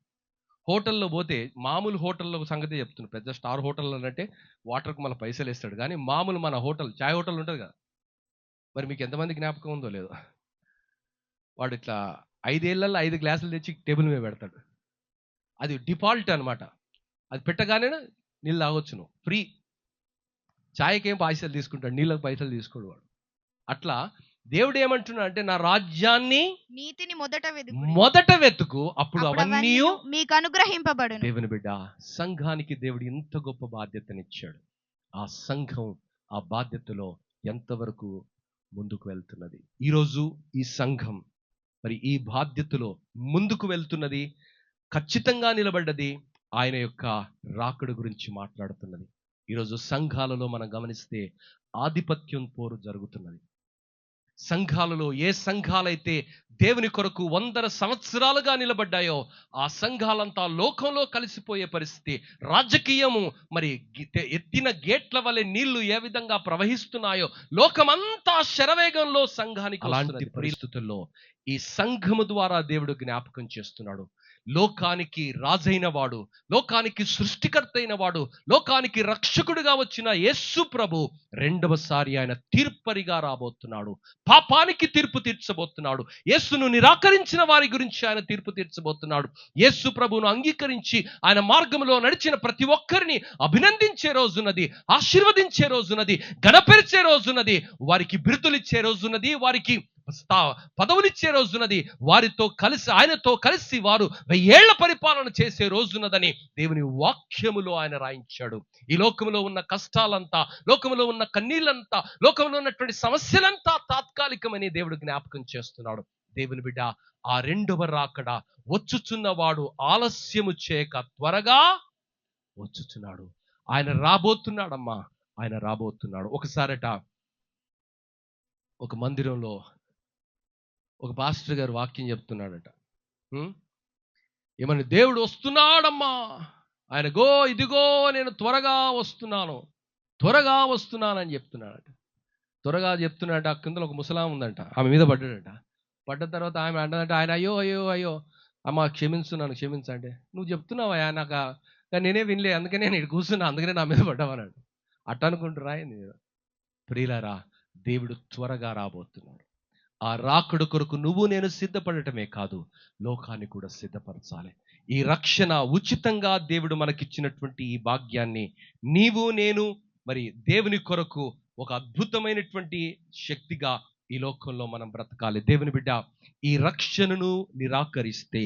హోటల్లో పోతే మామూలు హోటల్లో సంగతి చెప్తున్నాను, పెద్ద స్టార్ హోటల్లో అంటే వాటర్కి మళ్ళీ పైసలు వేస్తాడు, కానీ మామూలు మన హోటల్, చాయ్ హోటల్ ఉంటుంది కదా, మరి మీకు ఎంతమంది జ్ఞాపకం ఉందో లేదో, వాడు ఇట్లా 5 ఏళ్లలో 5 గ్లాసులు తెచ్చి టేబుల్ మీద పెడతాడు. అది డిఫాల్ట్ అనమాట. అది పెట్టగానే నీళ్ళు తాగొచ్చు నువ్వు, ఫ్రీ. ఛాయ్కి ఏం పైసలు తీసుకుంటాడు, నీళ్ళకి పైసలు తీసుకోడు వాడు. అట్లా దేవుడు ఏమంటున్నా అంటే నా రాజ్యాన్ని, నీతిని మొదట వెతుకు, అప్పుడు అవన్నీ మీకు అనుగ్రహింపబడును. దేవుని బిడ్డ, సంఘానికి దేవుడు ఎంత గొప్ప బాధ్యతనిచ్చాడు. ఆ సంఘం ఆ బాధ్యతలో ఎంతవరకు ముందుకు వెళ్తున్నది. ఈరోజు ఈ సంఘం మరి ఈ బాధ్యతలో ముందుకు వెళ్తున్నది, ఖచ్చితంగా నిలబడ్డది, ఆయన యొక్క రాకడ గురించి మాట్లాడుతున్నది. ఈరోజు సంఘాలలో మనం గమనిస్తే ఆధిపత్యం పోరు జరుగుతున్నది. సంఘాలలో ఏ సంఘాలైతే దేవుని కొరకు 100 సంవత్సరాలుగా నిలబడ్డాయో ఆ సంఘాలంతా లోకంలో కలిసిపోయే పరిస్థితి. రాజకీయము మరి ఎత్తిన గేట్ల వలె నీళ్లు ఏ విధంగా ప్రవహిస్తున్నాయో లోకమంతా శరవేగంలో సంఘానికి. అలాంటి పరిస్థితుల్లో ఈ సంఘము ద్వారా దేవుడు జ్ఞాపకం చేస్తున్నాడు. లోకానికి రాజైన వాడు, లోకానికి సృష్టికర్త అయిన వాడు, లోకానికి రక్షకుడిగా వచ్చిన యేసు ప్రభు రెండవసారి ఆయన తీర్పరిగా రాబోతున్నాడు. పాపానికి తీర్పు తీర్చబోతున్నాడు. యేసును నిరాకరించిన వారి గురించి ఆయన తీర్పు తీర్చబోతున్నాడు. యేసు ప్రభువును అంగీకరించి ఆయన మార్గంలో నడిచిన ప్రతి ఒక్కరిని అభినందించే రోజున్నది, ఆశీర్వదించే రోజున్నది, గణపరిచే రోజున్నది, వారికి బిరుదులు ఇచ్చే రోజున్నది, వారికి పదవులిచ్చే రోజున్నది, వారితో కలిసి ఆయనతో కలిసి వారు 1000 ఏళ్ల పరిపాలన చేసే రోజున్నదని దేవుని వాక్యములో ఆయన రాయించాడు. ఈ లోకంలో ఉన్న కష్టాలంతా, లోకంలో ఉన్న కన్నీళ్ళంతా, లోకంలో ఉన్నటువంటి సమస్యలంతా తాత్కాలికమని దేవుడు జ్ఞాపకం చేస్తున్నాడు. దేవుని బిడ్డ, ఆ రెండవ రాకడ వచ్చుచున్నవాడు ఆలస్యము చేయక త్వరగా వచ్చుచున్నాడు. ఆయన రాబోతున్నాడమ్మా, ఆయన రాబోతున్నాడు. ఒకసారట ఒక మందిరంలో ఒక పాస్టర్ గారు వాక్యం చెప్తున్నాడట. ఏమని, దేవుడు వస్తున్నాడమ్మా, ఆయన ఇదిగో నేను త్వరగా వస్తున్నానని చెప్తున్నాడట. త్వరగా చెప్తున్నాడట. కిందలో ఒక ముసలాం ఉందంట, ఆమె మీద పడ్డాడట. పడ్డ తర్వాత ఆమె అంటదంట, ఆయన అయ్యో అమ్మ క్షమించండి. నువ్వు చెప్తున్నావా నాకు, కానీ నేనే వినలే, అందుకనే నేను ఇక్కడ కూర్చున్నా, అందుకనే నా మీద పడ్డావన్నాడు. అట్ట అనుకుంటురా ప్రియులారా, దేవుడు త్వరగా రాబోతున్నాడు. ఆ రాకడ కొరకు నువ్వు నేను సిద్ధపడటమే కాదు, లోకాన్ని కూడా సిద్ధపరచాలి. ఈ రక్షణ ఉచితంగా దేవుడు మనకిచ్చినటువంటి ఈ భాగ్యాన్ని నీవు నేను మరి దేవుని కొరకు ఒక అద్భుతమైనటువంటి శక్తిగా ఈ లోకంలో మనం బ్రతకాలి. దేవుని బిడ్డ, ఈ రక్షణను నిరాకరిస్తే,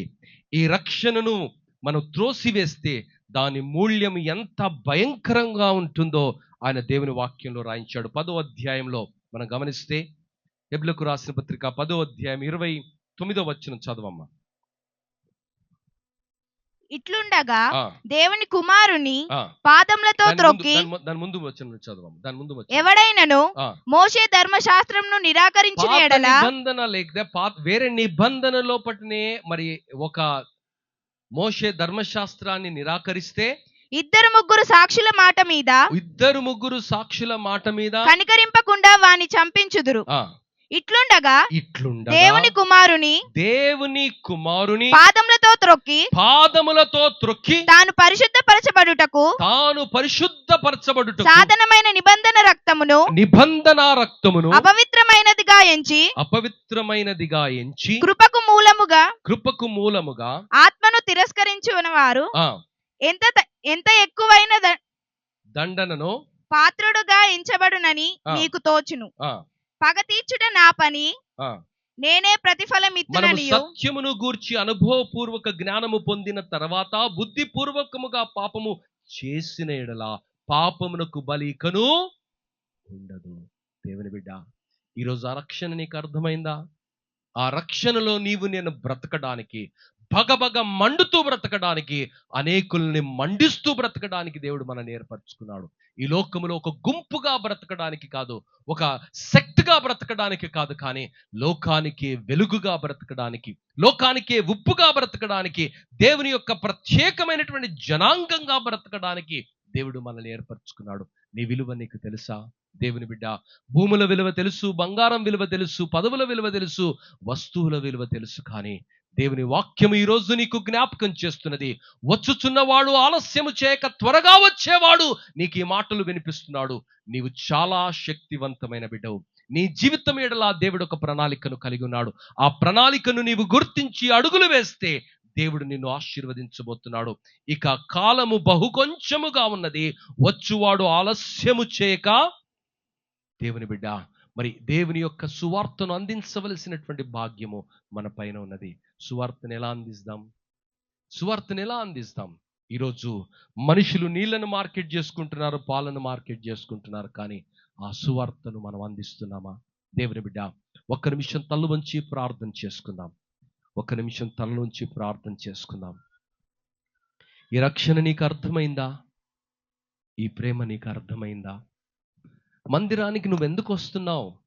ఈ రక్షణను మనం త్రోసివేస్తే దాని మూల్యం ఎంత భయంకరంగా ఉంటుందో ఆయన దేవుని వాక్యంలో రాయించాడు. 10వ అధ్యాయంలో మనం గమనిస్తే, హెబ్రీయులకు రాసిన పత్రిక 10వ అధ్యాయం 29వ వచనం చదవమ్మా. ఇట్లుండగా దేవుని కుమారుని పాదములతో త్రొక్కి, దాని ముందు వచనం చదవమ్మా. ఎవడైనను మోషే ధర్మశాస్త్రమును నిరాకరించిన యెడల, నిబంధన లేకపోతే వేరే నిబంధన లోపటనే మరి ఒక మోషే ధర్మశాస్త్రాన్ని నిరాకరిస్తే, 2-3 సాక్షుల మాట మీద కనికరింపకుండా వాని చంపించుదురు. ఇట్లుండగా దేవుని కుమారుని పాదములతో త్రొక్కి తాను పరిశుద్ధపరచబడుటకు సాధనమైన నిబంధన రక్తమును అపవిత్రమైనదిగా ఎంచి కృపకు మూలముగా ఆత్మను తిరస్కరించున వారు ఎంత ఎక్కువైన దండనను పాత్రుడుగా ఎంచబడునని ఆ. మీకు తోచును. ఆ, పగ తీర్చుట నా పని, ఆ. నేనే ప్రతిఫలం మనము ఇత్తుననియు సత్యమును గూర్చి అనుభవపూర్వక జ్ఞానము పొందిన తర్వాత బుద్ధిపూర్వకముగా పాపము చేసిన ఎడల పాపమునకు బలికను ఉండదు. దేవుని బిడ్డ, ఈరోజు ఆ రక్షణ నీకు అర్థమైందా? ఆ రక్షణలో నీవు నేను బ్రతకడానికి, భగభగ మండుతూ బ్రతకడానికి, అనేకుల్ని మండిస్తూ బ్రతకడానికి దేవుడు మనల్ని ఏర్పరచుకున్నాడు. ఈ లోకములో ఒక గుంపుగా బ్రతకడానికి కాదు, ఒక శక్తిగా బ్రతకడానికి కాదు, కానీ లోకానికి వెలుగుగా బ్రతకడానికి, లోకానికే ఉప్పుగా బ్రతకడానికి, దేవుని యొక్క ప్రత్యేకమైనటువంటి జనాంగంగా బ్రతకడానికి దేవుడు మనల్ని ఏర్పరచుకున్నాడు. నీ విలువ నీకు తెలుసా? దేవుని బిడ్డ, భూముల విలువ తెలుసు, బంగారం విలువ తెలుసు, పదవుల విలువ తెలుసు, వస్తువుల విలువ తెలుసు, కానీ దేవుని వాక్యము ఈ రోజు నీకు జ్ఞాపకం చేస్తున్నది, వచ్చుచున్నవాడు ఆలస్యము చేయక త్వరగా వచ్చేవాడు నీకు ఈ మాటలు వినిపిస్తున్నాడు. నీవు చాలా శక్తివంతమైన బిడ్డవు. నీ జీవితం ఎడల దేవుడు ఒక ప్రణాళికను కలిగి ఉన్నాడు. ఆ ప్రణాళికను నీవు గుర్తించి అడుగులు వేస్తే దేవుడు నిన్ను ఆశీర్వదించబోతున్నాడు. ఇక కాలము బహు కొంచెముగా ఉన్నది, వచ్చువాడు ఆలస్యము చేయక. దేవుని బిడ్డ, మరి దేవుని యొక్క సువార్తను అందించవలసినటువంటి భాగ్యము మన పైన ఉన్నది. సువార్తను ఎలా అందిస్తాం? సువార్తను ఎలా అందిస్తాం? ఈరోజు మనుషులు నీళ్లను మార్కెట్ చేసుకుంటున్నారు, పాలను మార్కెట్ చేసుకుంటున్నారు, కానీ ఆ సువార్తను మనం అందిస్తున్నామా? దేవుని బిడ్డ, ఒక్క నిమిషం తల్లు వంచి ప్రార్థన చేసుకుందాం. ఒక్క నిమిషం తల్లు వంచి ప్రార్థన చేసుకుందాం. ఈ రక్షణ నీకు అర్థమైందా? ఈ ప్రేమ నీకు అర్థమైందా? మందిరానికి నువ్వు ఎందుకు వస్తున్నావు?